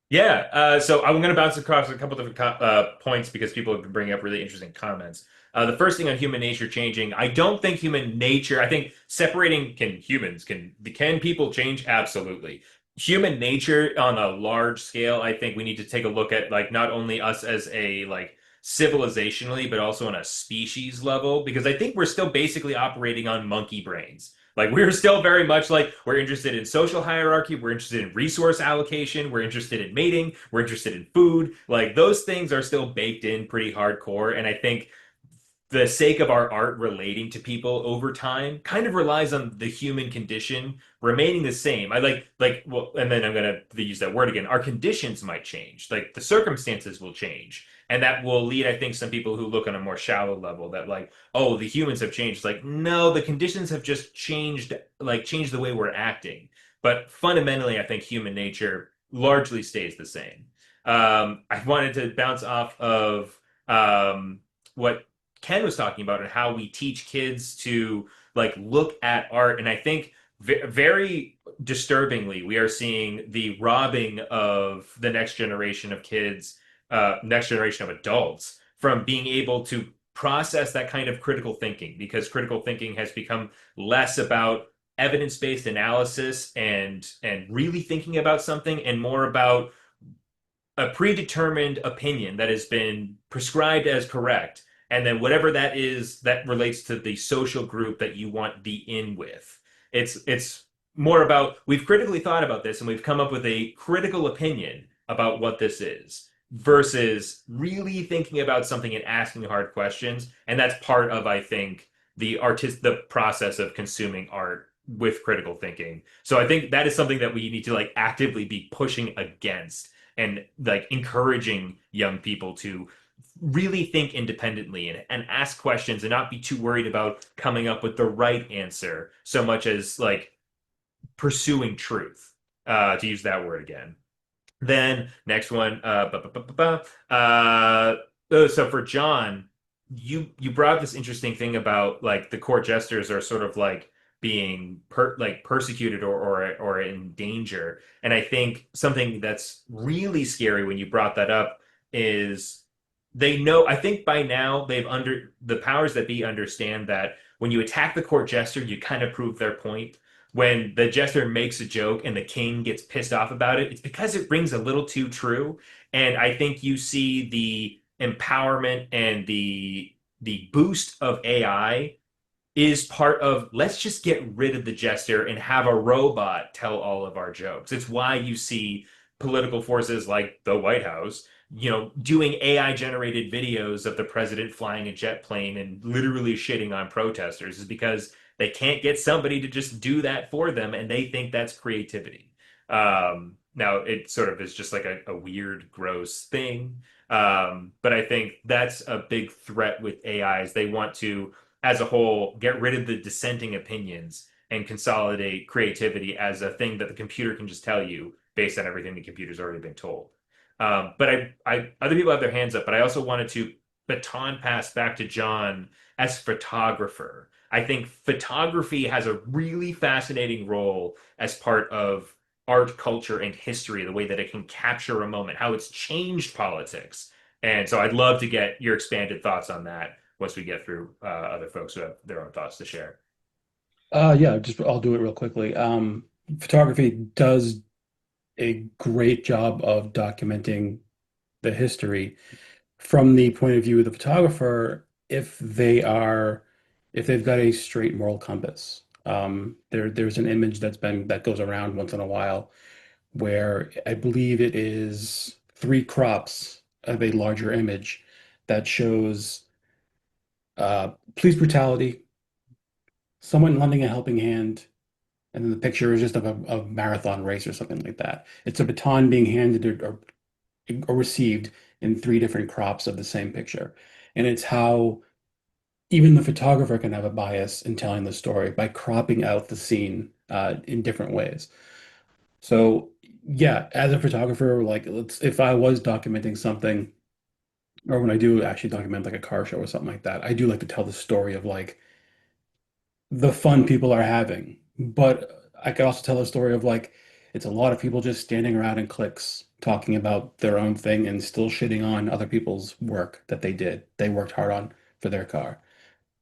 S2: Yeah, so I'm going to bounce across a couple different points because people have been bringing up really interesting comments. The first thing on human nature changing, I don't think human nature, I think separating, can people change? Absolutely. Human nature on a large scale, I think we need to take a look at not only us as a civilizationally, but also on a species level, because I think we're still basically operating on monkey brains. We're still very much we're interested in social hierarchy, we're interested in resource allocation, we're interested in mating, we're interested in food. Those things are still baked in pretty hardcore. And I think the sake of our art relating to people over time kind of relies on the human condition remaining the same. Well, and then I'm going to use that word again. Our conditions might change, the circumstances will change. And that will lead, I think, some people who look on a more shallow level that oh, the humans have changed. No, the conditions have just changed, changed the way we're acting. But fundamentally, I think human nature largely stays the same. I wanted to bounce off of what Ken was talking about and how we teach kids to look at art. And I think very disturbingly, we are seeing the robbing of the next generation of kids, next generation of adults, from being able to process that kind of critical thinking, because critical thinking has become less about evidence-based analysis and really thinking about something, and more about a predetermined opinion that has been prescribed as correct. And then whatever that is that relates to the social group that you want to be in with. It's more about, we've critically thought about this and we've come up with a critical opinion about what this is, versus really thinking about something and asking hard questions. And that's part of, I think, the process of consuming art with critical thinking. So I think that is something that we need to actively be pushing against, and encouraging young people to really think independently and ask questions and not be too worried about coming up with the right answer so much as pursuing truth, to use that word again. Then next one, so for John, you brought up this interesting thing about the court jesters are sort of being persecuted or in danger. And I think something that's really scary when you brought that up is they know, I think by now the powers that be understand that when you attack the court jester, you kind of prove their point. When the jester makes a joke and the king gets pissed off about it, it's because it rings a little too true. And I think you see the empowerment and the boost of AI is part of, let's just get rid of the jester and have a robot tell all of our jokes. It's why you see political forces like the White House doing AI generated videos of the president flying a jet plane and literally shitting on protesters is because they can't get somebody to just do that for them, and they think that's creativity. Now it sort of is just like a weird, gross thing. But I think that's a big threat with AIs. They want to, as a whole, get rid of the dissenting opinions and consolidate creativity as a thing that the computer can just tell you based on everything the computer's already been told. But other people have their hands up, but I also wanted to baton pass back to John as photographer. I think photography has a really fascinating role as part of art, culture, and history, the way that it can capture a moment, how it's changed politics. And so I'd love to get your expanded thoughts on that once we get through other folks who have their own thoughts to share.
S9: Yeah, I'll do it real quickly. Photography does a great job of documenting the history from the point of view of the photographer if they've got a straight moral compass. There's an image that goes around once in a while where I believe it is 3 crops of a larger image that shows police brutality, someone lending a helping hand, and then the picture is just of a marathon race or something like that. It's a baton being handed or received in 3 different crops of the same picture. And it's how even the photographer can have a bias in telling the story by cropping out the scene in different ways. So yeah, as a photographer, like if I was documenting something, or when I do actually document like a car show or something like that, I do like to tell the story of like the fun people are having. But I could also tell a story of like it's a lot of people just standing around in cliques talking about their own thing and still shitting on other people's work that they worked hard on for their car.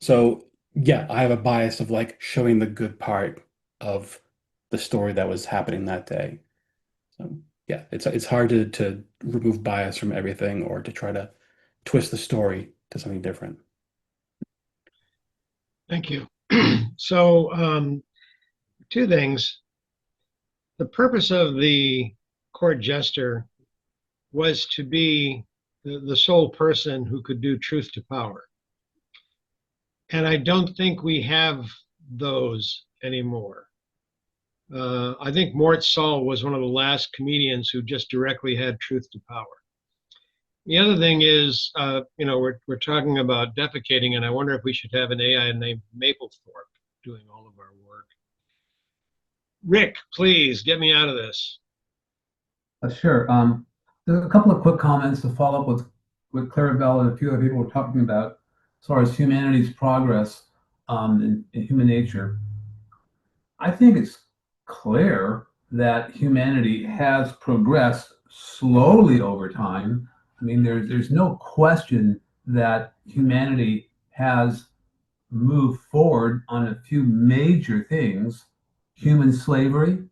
S9: So yeah, I have a bias of like showing the good part of the story that was happening that day. So yeah, it's hard to remove bias from everything or to try to twist the story to something different.
S1: Thank you. So 2 things. The purpose of the court jester was to be the sole person who could do truth to power. And I don't think we have those anymore. I think Mort Saul was one of the last comedians who just directly had truth to power. The other thing is, we're talking about defecating, and I wonder if we should have an AI named Mapplethorpe doing all of our work. Rick, please get me out of this.
S5: Sure. There's a couple of quick comments to follow up with what Clarabelle and a few other people were talking about as far as humanity's progress in human nature. I think it's clear that humanity has progressed slowly over time. I mean, there's no question that humanity has moved forward on a few major things. Human slavery,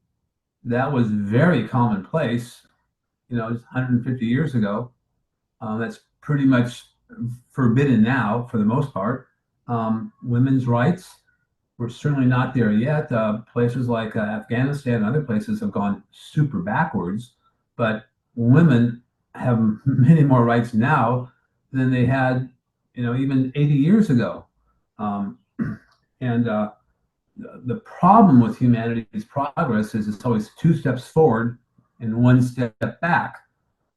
S5: that was very commonplace, 150 years ago. That's pretty much forbidden now for the most part. Women's rights, we're certainly not there yet. Places like Afghanistan and other places have gone super backwards, but women have many more rights now than they had, even 80 years ago. And the problem with humanity's progress is it's always 2 steps forward and 1 step back.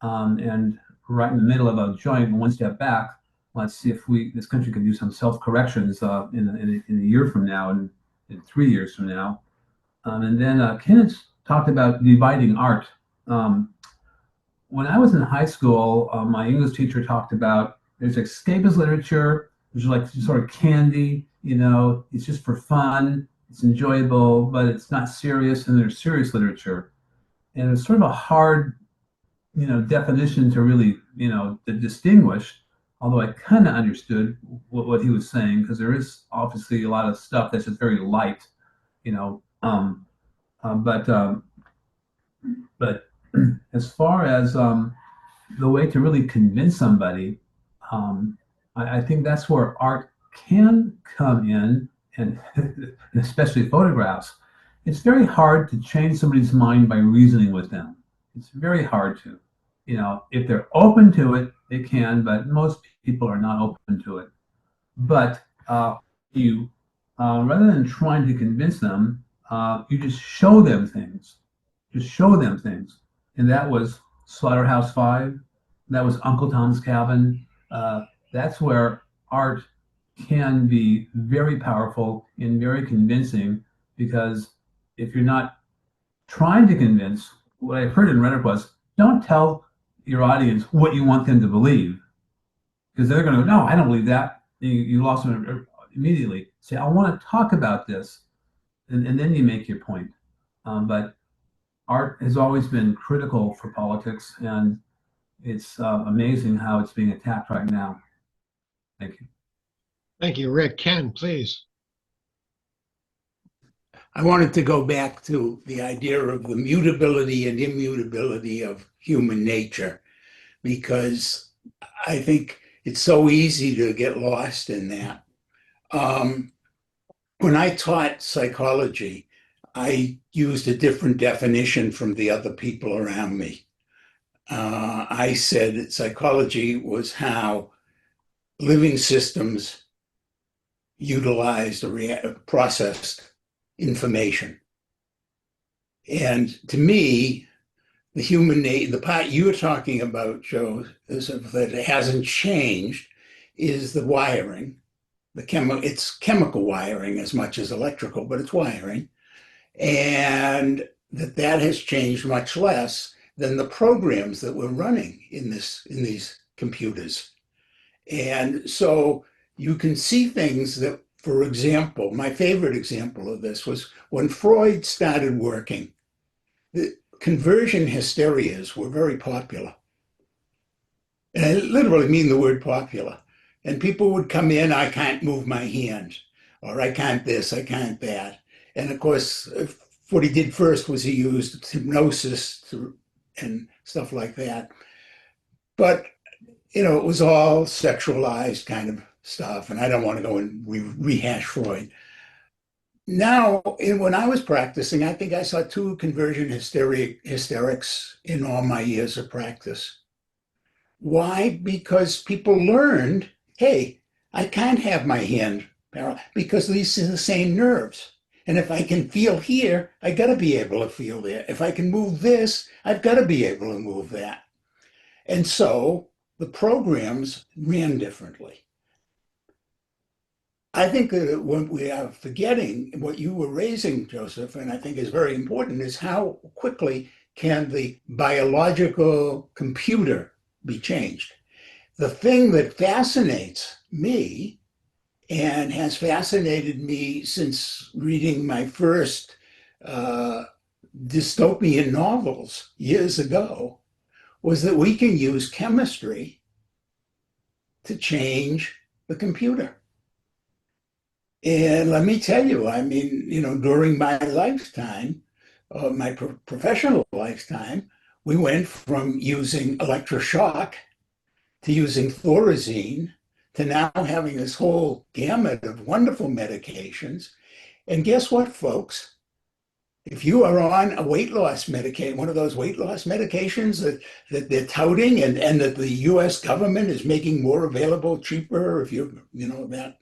S5: And right in the middle of a joint 1 step back, let's see if this country can do some self-corrections in a year from now and in 3 years from now. And then Kenneth talked about dividing art. When I was in high school, my English teacher talked about there's escapist literature, there's like sort of candy, it's just for fun, it's enjoyable, but it's not serious, and there's serious literature. And it's sort of a hard, definition to really, to distinguish, although I kind of understood what he was saying, because there is obviously a lot of stuff that's just very light, but as far as the way to really convince somebody, I think that's where art can come in, and especially photographs. It's very hard to change somebody's mind by reasoning with them. It's very hard to. if they're open to it, they can, but most people are not open to it. But you, rather than trying to convince them, you just show them things. Just show them things. And that was Slaughterhouse-Five. That was Uncle Tom's Cabin. That's where art can be very powerful and very convincing, because if you're not trying to convince, what I heard in Reddit was, don't tell your audience what you want them to believe, because they're going to go, no, I don't believe that. You lost them immediately. Say, I want to talk about this, and then you make your point. But art has always been critical for politics, and it's amazing how it's being attacked right now. Thank you.
S1: Thank you, Rick. Ken, please.
S3: I wanted to go back to the idea of the mutability and immutability of human nature, because I think it's so easy to get lost in that. When I taught psychology, I used a different definition from the other people around me. I said that psychology was how living systems utilized or processed information. And to me, the human nature, the part you're talking about, Joe, that it hasn't changed, is the wiring. It's chemical wiring as much as electrical, but it's wiring. And that has changed much less than the programs that we're running in these computers. And so you can see things that, for example, my favorite example of this was when Freud started working, the conversion hysterias were very popular. And I literally mean the word popular. And people would come in, I can't move my hand, or I can't this, I can't that. And of course, what he did first was he used hypnosis and stuff like that. But, it was all sexualized kind of stuff. And I don't want to go and rehash Freud. Now, when I was practicing, I think I saw 2 conversion hysterics in all my years of practice. Why? Because people learned, hey, I can't have my hand paralyzed because these are the same nerves. And if I can feel here, I got to be able to feel there. If I can move this, I've got to be able to move that. And so the programs ran differently. I think that what we are forgetting, what you were raising, Joseph, and I think is very important, is how quickly can the biological computer be changed. The thing that fascinates me, and has fascinated me since reading my first dystopian novels years ago, was that we can use chemistry to change the computer. And let me tell you, I mean, during my lifetime, my professional lifetime, we went from using electroshock to using thorazine to now having this whole gamut of wonderful medications. And guess what, folks? If you are on a weight loss medication, one of those weight loss medications that they're touting and that the US government is making more available, cheaper, if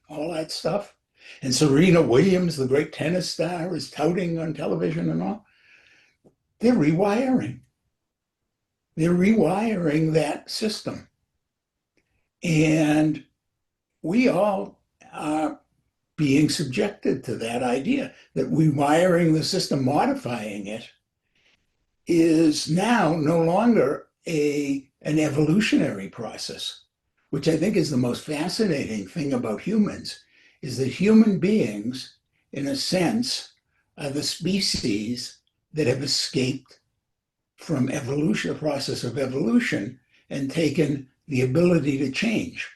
S3: all that stuff. And Serena Williams, the great tennis star, is touting on television and all. They're rewiring. They're rewiring that system. And we all are being subjected to that idea that rewiring the system, modifying it, is now no longer an evolutionary process, which I think is the most fascinating thing about humans, is that human beings, in a sense, are the species that have escaped from evolution, the process of evolution, and taken the ability to change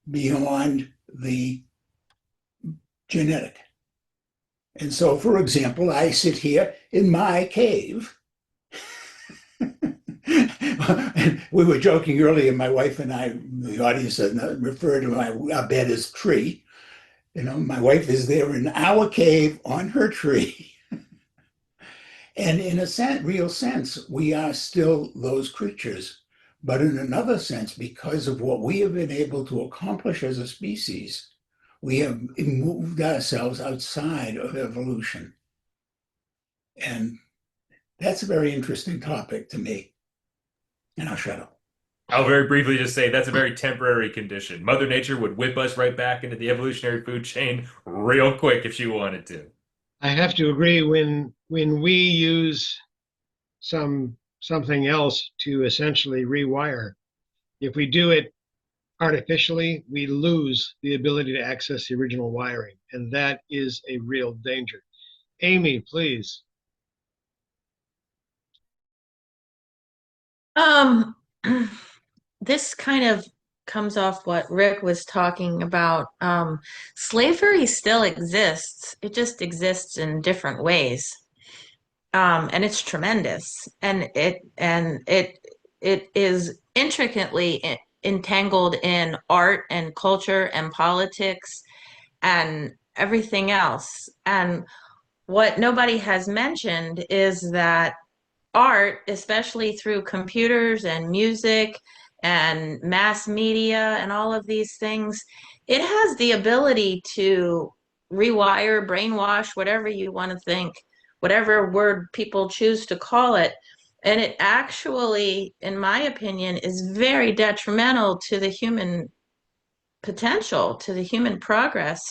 S3: beyond the genetic. And so, for example, I sit here in my cave. We were joking earlier, my wife and I, the audience refer to our bed as tree. My wife is there in our cave on her tree. And in a real sense, we are still those creatures. But in another sense, because of what we have been able to accomplish as a species, we have moved ourselves outside of evolution. And that's a very interesting topic to me. And I'll shut up.
S2: I'll very briefly just say that's a very temporary condition. Mother Nature would whip us right back into the evolutionary food chain real quick if she wanted to.
S1: I have to agree when we use something else to essentially rewire, if we do it artificially, we lose the ability to access the original wiring, and that is a real danger. Amy, please.
S4: This kind of comes off what Rick was talking about. Slavery still exists. It just exists in different ways. And it's tremendous. And it is intricately entangled in art and culture and politics and everything else. And what nobody has mentioned is that art, especially through computers and music and mass media and all of these things, it has the ability to rewire, brainwash, whatever you want to think, whatever word people choose to call it. And it actually, in my opinion, is very detrimental to the human potential, to the human progress,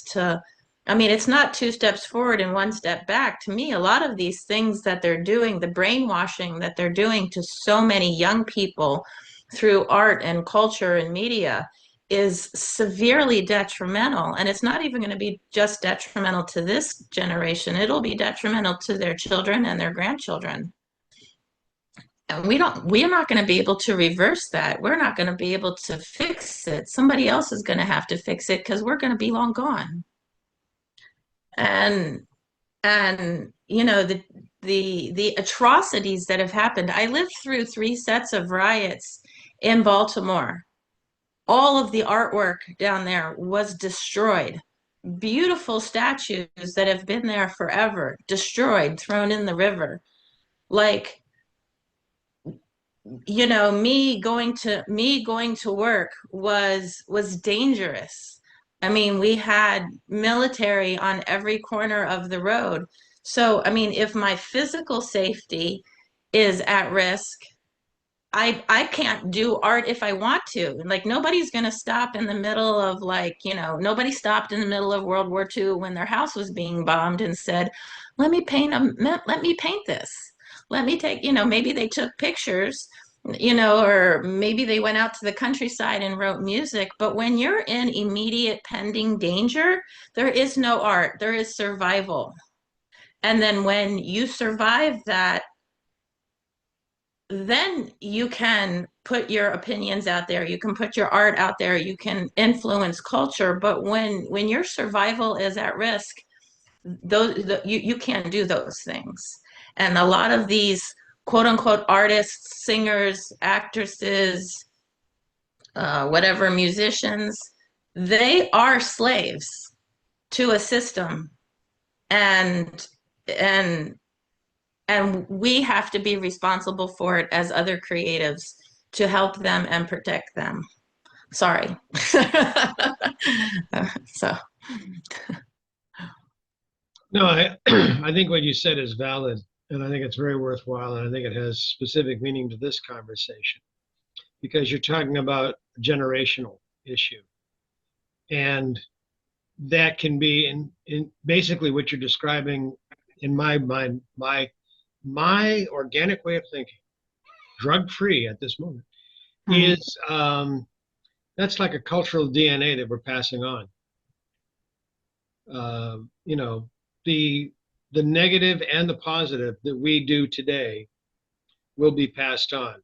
S4: I mean, it's not two steps forward and one step back. To me, a lot of these things that they're doing, the brainwashing that they're doing to so many young people through art and culture and media is severely detrimental. And it's not even going to be just detrimental to this generation. It'll be detrimental to their children and their grandchildren. And we're not going to be able to reverse that. We're not going to be able to fix it. Somebody else is going to have to fix it because we're going to be long gone. And you know, the atrocities that have happened. I lived through 3 sets of riots in Baltimore. All of the artwork down there was destroyed. Beautiful statues that have been there forever, destroyed, thrown in the river. Like, you know, me going to work was dangerous. I mean, we had military on every corner of the road. So, I mean, if my physical safety is at risk, I can't do art if I want to. Like, nobody's going to stop in the middle of, like, you know, nobody stopped in the middle of World War II when their house was being bombed and said, let me paint this. Let me take, you know, maybe they took pictures, you know, or maybe they went out to the countryside and wrote music. But when you're in immediate pending danger, there is no art, there is survival. And then when you survive that, then you can put your opinions out there, you can put your art out there, you can influence culture. But when your survival is at risk, you can't do those things. And a lot of these quote unquote artists, singers, actresses, whatever, musicians, they are slaves to a system. And we have to be responsible for it as other creatives to help them and protect them. Sorry. So.
S1: No, I think what you said is valid, and I think it's very worthwhile, and I think it has specific meaning to this conversation, because you're talking about a generational issue. And that can be in basically what you're describing, in my mind, my organic way of thinking, drug-free at this moment, is that's like a cultural DNA that we're passing on. You know, the negative and the positive that we do today will be passed on.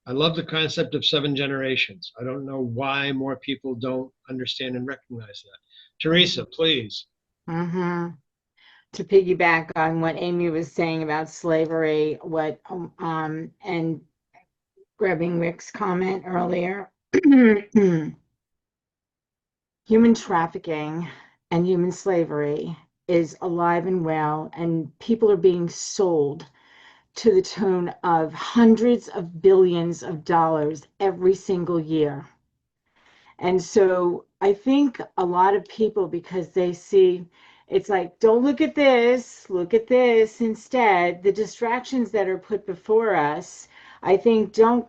S1: I love the concept of 7 generations. I don't know why more people don't understand and recognize that. Teresa, please.
S8: To piggyback on what Amy was saying about slavery, and grabbing Rick's comment earlier, human trafficking and human slavery is alive and well, and people are being sold to the tune of hundreds of billions of dollars every single year. And so I think a lot of people, because they see it's like, don't look at this instead. The distractions that are put before us, I think, do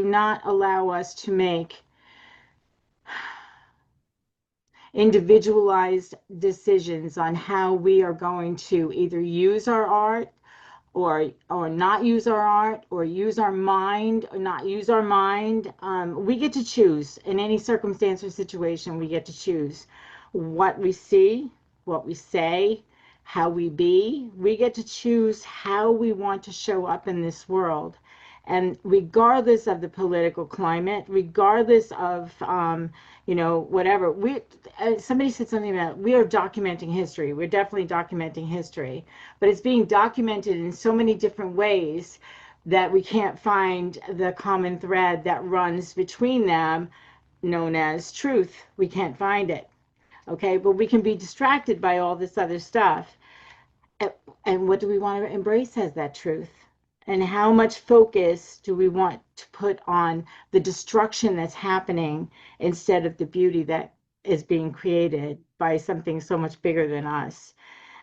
S8: not allow us to make individualized decisions on how we are going to either use our art or not use our art, or use our mind or not use our mind. We get to choose in any circumstance or situation. We get to choose what we see, what we say, how we be. We get to choose how we want to show up in this world. And regardless of the political climate, regardless of whatever, somebody said something about we are documenting history. We're definitely documenting history, but it's being documented in so many different ways that we can't find the common thread that runs between them, known as truth. We can't find it. Okay, but we can be distracted by all this other stuff. And what do we want to embrace as that truth? And how much focus do we want to put on the destruction that's happening instead of the beauty that is being created by something so much bigger than us?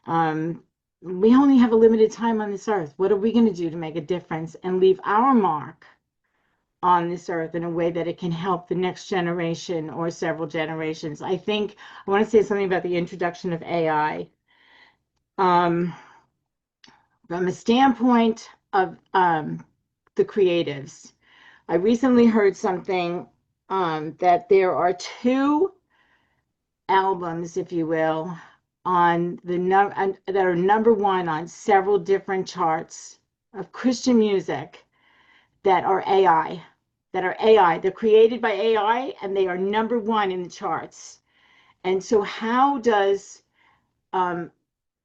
S8: We only have a limited time on this earth. What are we going to do to make a difference and leave our mark on this earth in a way that it can help the next generation or several generations? I think I want to say something about the introduction of AI. From a standpoint of the creatives, I recently heard something that there are two albums, if you will, on that are number one on several different charts of Christian music that are AI. They're created by AI, and they are number one in the charts. And so how does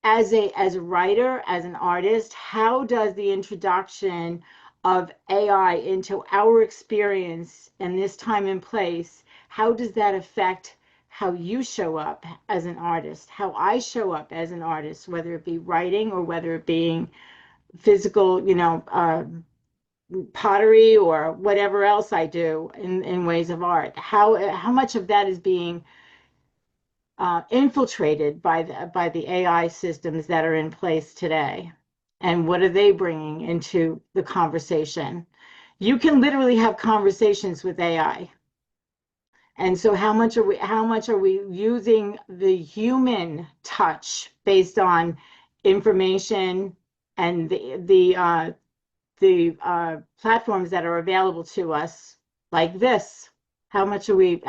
S8: as a writer, as an artist, how does the introduction of AI into our experience in this time and place, how does that affect how you show up as an artist, how I show up as an artist, whether it be writing or whether it being physical, pottery or whatever else I do in ways of art? How much of that is being infiltrated by the AI systems that are in place today, and what are they bringing into the conversation? You can literally have conversations with AI, and so how much are we using the human touch based on information and the platforms that are available to us like this? How much are we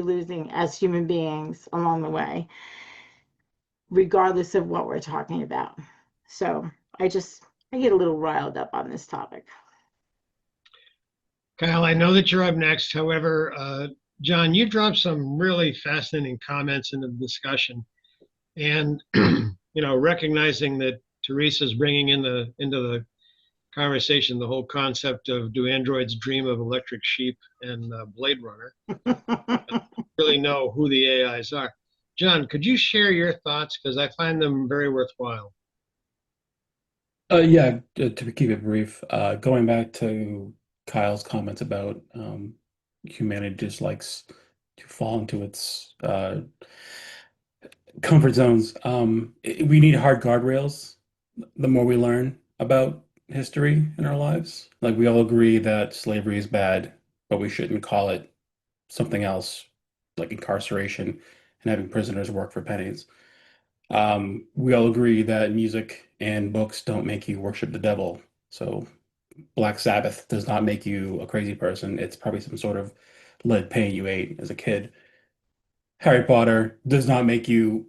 S8: losing as human beings along the way, regardless of what we're talking about? So I get a little riled up on this topic.
S1: Kyle, I know that you're up next. However, John, you dropped some really fascinating comments into the discussion, and recognizing that Teresa's bringing into the conversation the whole concept of, do androids dream of electric sheep and Blade Runner? Really know who the AIs are. John, could you share your thoughts, because I find them very worthwhile?
S9: Yeah, to keep it brief, going back to Kyle's comments about humanity just likes to fall into its comfort zones. We need hard guardrails the more we learn about history in our lives. Like, we all agree that slavery is bad, but we shouldn't call it something else, like incarceration and having prisoners work for pennies. We all agree that music and books don't make you worship the devil. So Black Sabbath does not make you a crazy person. It's probably some sort of lead paint you ate as a kid. Harry Potter does not make you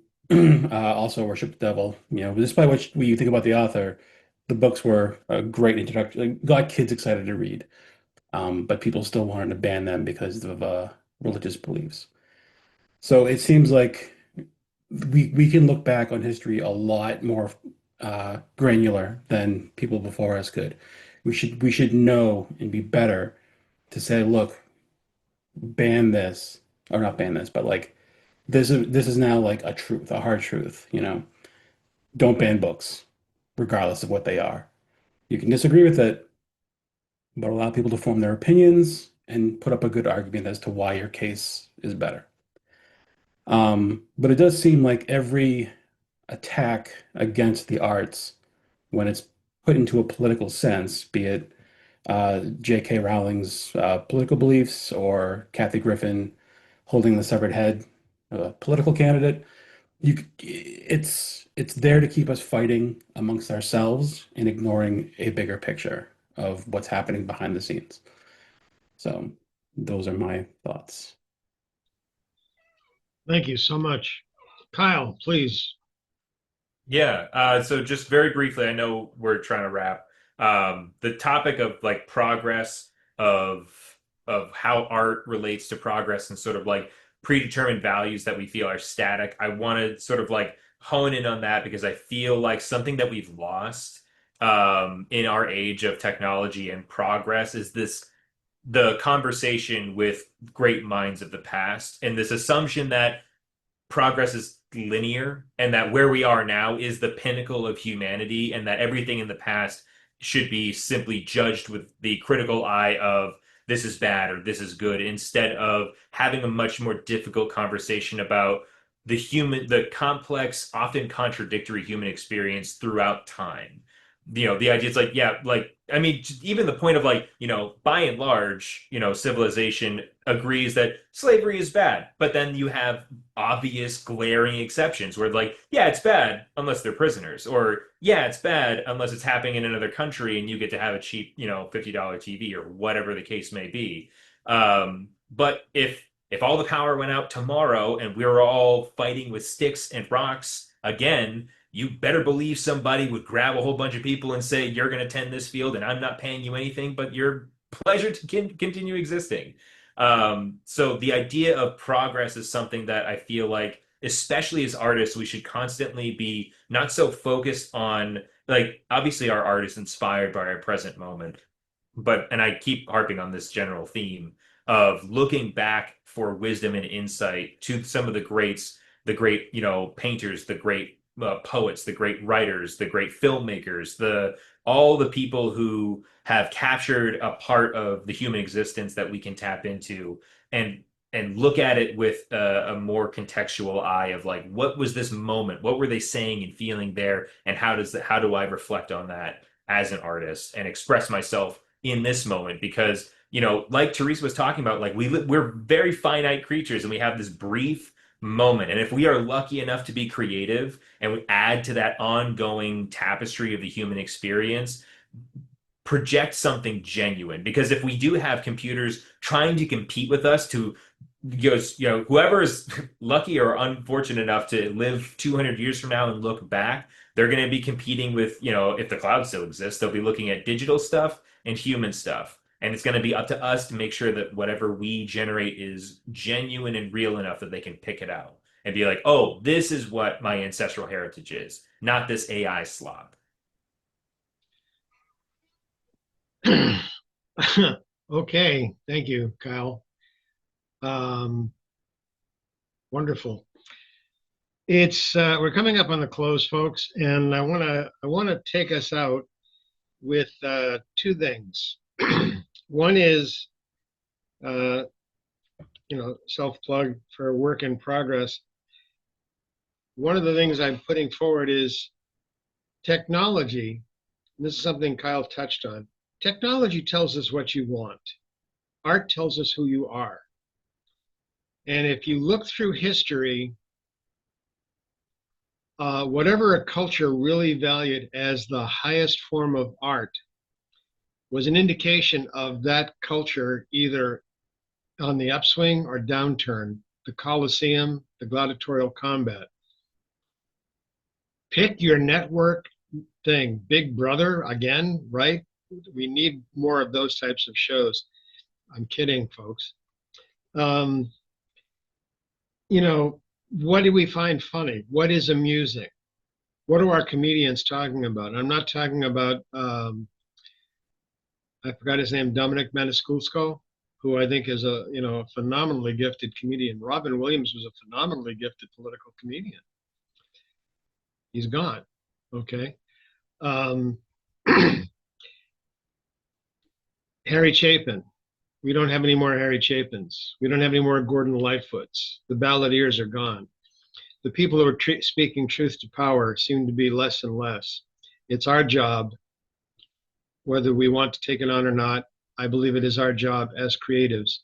S9: also worship the devil. Despite what you think about the author, the books were a great introduction. Like, got kids excited to read, but people still wanted to ban them because of religious beliefs. So it seems like we can look back on history a lot more granular than people before us could. We should know and be better to say, look, ban this, or not ban this, but like this is now like a hard truth. Don't ban books, regardless of what they are. You can disagree with it, but allow people to form their opinions and put up a good argument as to why your case is better. But it does seem like every attack against the arts, when it's put into a political sense, be it J.K. Rowling's political beliefs or Kathy Griffin holding the severed head, political candidate, it's there to keep us fighting amongst ourselves and ignoring a bigger picture of what's happening behind the scenes. So those are my thoughts.
S1: Thank you so much. Kyle, please.
S2: Yeah, so just very briefly, I know we're trying to wrap. The topic of like progress of how art relates to progress and sort of like predetermined values that we feel are static. I want to sort of like hone in on that because I feel like something that we've lost in our age of technology and progress is the conversation with great minds of the past and this assumption that progress is linear and that where we are now is the pinnacle of humanity and that everything in the past should be simply judged with the critical eye of this is bad or this is good instead of having a much more difficult conversation about the complex, often contradictory human experience throughout time. The idea is like, yeah, like, I mean, even the point of like, by and large, civilization agrees that slavery is bad, but then you have obvious glaring exceptions where like, yeah, it's bad unless they're prisoners, or yeah, it's bad unless it's happening in another country and you get to have a cheap, $50 TV or whatever the case may be. But if all the power went out tomorrow and we were all fighting with sticks and rocks again, you better believe somebody would grab a whole bunch of people and say, you're going to tend this field and I'm not paying you anything but your pleasure to continue existing. So the idea of progress is something that I feel like, especially as artists, we should constantly be not so focused on, like, obviously our art is inspired by our present moment, and I keep harping on this general theme of looking back for wisdom and insight to some of the greats, the great, painters, the great poets, the great writers, the great filmmakers, all the people who have captured a part of the human existence that we can tap into and look at it with a more contextual eye of like, what was this moment? What were they saying and feeling there? And how do I reflect on that as an artist and express myself in this moment? Because, like Teresa was talking about, like we're very finite creatures and we have this brief moment. And if we are lucky enough to be creative and we add to that ongoing tapestry of the human experience, project something genuine. Because if we do have computers trying to compete with us to, whoever is lucky or unfortunate enough to live 200 years from now and look back, they're going to be competing with, if the cloud still exists, they'll be looking at digital stuff and human stuff. And it's going to be up to us to make sure that whatever we generate is genuine and real enough that they can pick it out and be like, oh, this is what my ancestral heritage is, not this AI slop.
S1: Okay, thank you, Kyle. Wonderful. It's we're coming up on the close, folks, and I wanna take us out with two things. One is, self-plug for work in progress. One of the things I'm putting forward is technology. And this is something Kyle touched on. Technology tells us what you want. Art tells us who you are. And if you look through history, whatever a culture really valued as the highest form of art was an indication of that culture either on the upswing or downturn. The Colosseum, the gladiatorial combat. Pick your network thing. Big Brother, again, right? We need more of those types of shows. I'm kidding, folks. What do we find funny? What is amusing? What are our comedians talking about? I'm not talking about I forgot his name, Dominic Maniscalco, who I think is a phenomenally gifted comedian. Robin Williams was a phenomenally gifted political comedian. He's gone. Okay. Harry Chapin. We don't have any more Harry Chapins. We don't have any more Gordon Lightfoots. The balladeers are gone. The people who are speaking truth to power seem to be less and less. It's our job, whether we want to take it on or not. I believe it is our job as creatives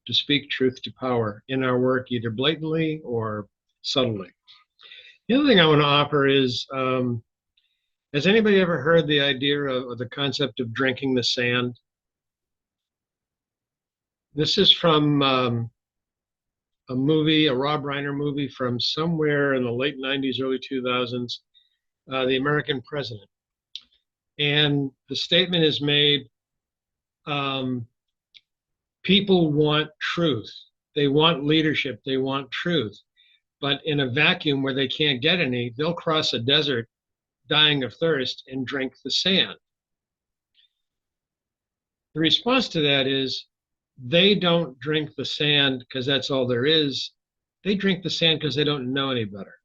S1: to speak truth to power in our work, either blatantly or subtly. The other thing I want to offer is, has anybody ever heard the idea of the concept of drinking the sand? This is from a movie, a Rob Reiner movie from somewhere in the late 90s, early 2000s, The American President. And the statement is made, people want truth. They want leadership. They want truth. But in a vacuum where they can't get any, they'll cross a desert dying of thirst and drink the sand. The response to that is, they don't drink the sand because that's all there is. They drink the sand because they don't know any better.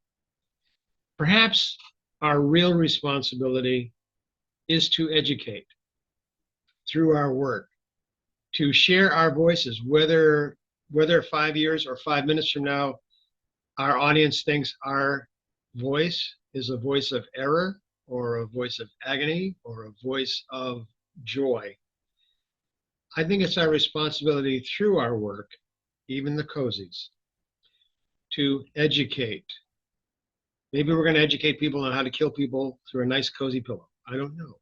S1: Perhaps our real responsibility is to educate through our work, to share our voices, whether 5 years or 5 minutes from now, our audience thinks our voice is a voice of error or a voice of agony or a voice of joy. I think it's our responsibility through our work, even the cozies, to educate. Maybe we're going to educate people on how to kill people through a nice cozy pillow. I don't know.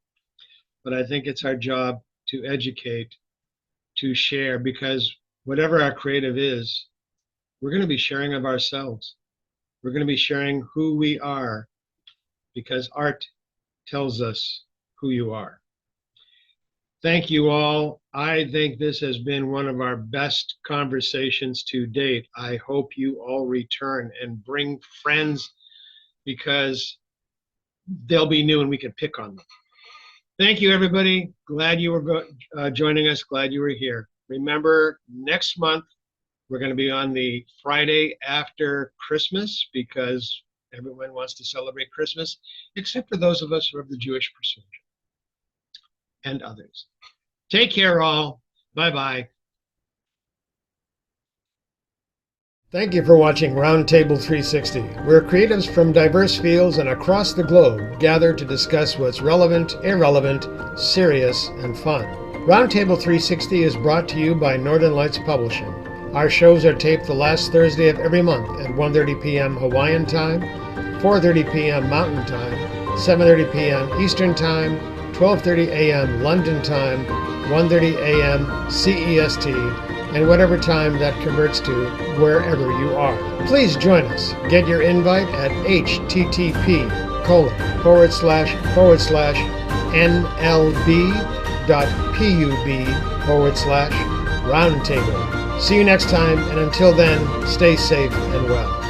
S1: But I think it's our job to educate, to share, because whatever our creative is, we're going to be sharing of ourselves. We're going to be sharing who we are, because art tells us who you are. Thank you all. I think this has been one of our best conversations to date. I hope you all return and bring friends, because they'll be new and we can pick on them. Thank you, everybody. Glad you were joining us. Glad you were here. Remember, next month, we're going to be on the Friday after Christmas, because everyone wants to celebrate Christmas, except for those of us who are of the Jewish persuasion and others. Take care, all. Bye-bye. Thank you for watching RoundTable 360, where creatives from diverse fields and across the globe gather to discuss what's relevant, irrelevant, serious, and fun. RoundTable 360 is brought to you by Northern Lights Publishing. Our shows are taped the last Thursday of every month at 1:30 p.m. Hawaiian time, 4:30 p.m. Mountain Time, 7:30 p.m. Eastern Time, 12:30 a.m. London Time, 1:30 a.m. CEST, and whatever time that converts to wherever you are. Please join us. Get your invite at http://nlb.pub/roundtable. See you next time, and until then, stay safe and well.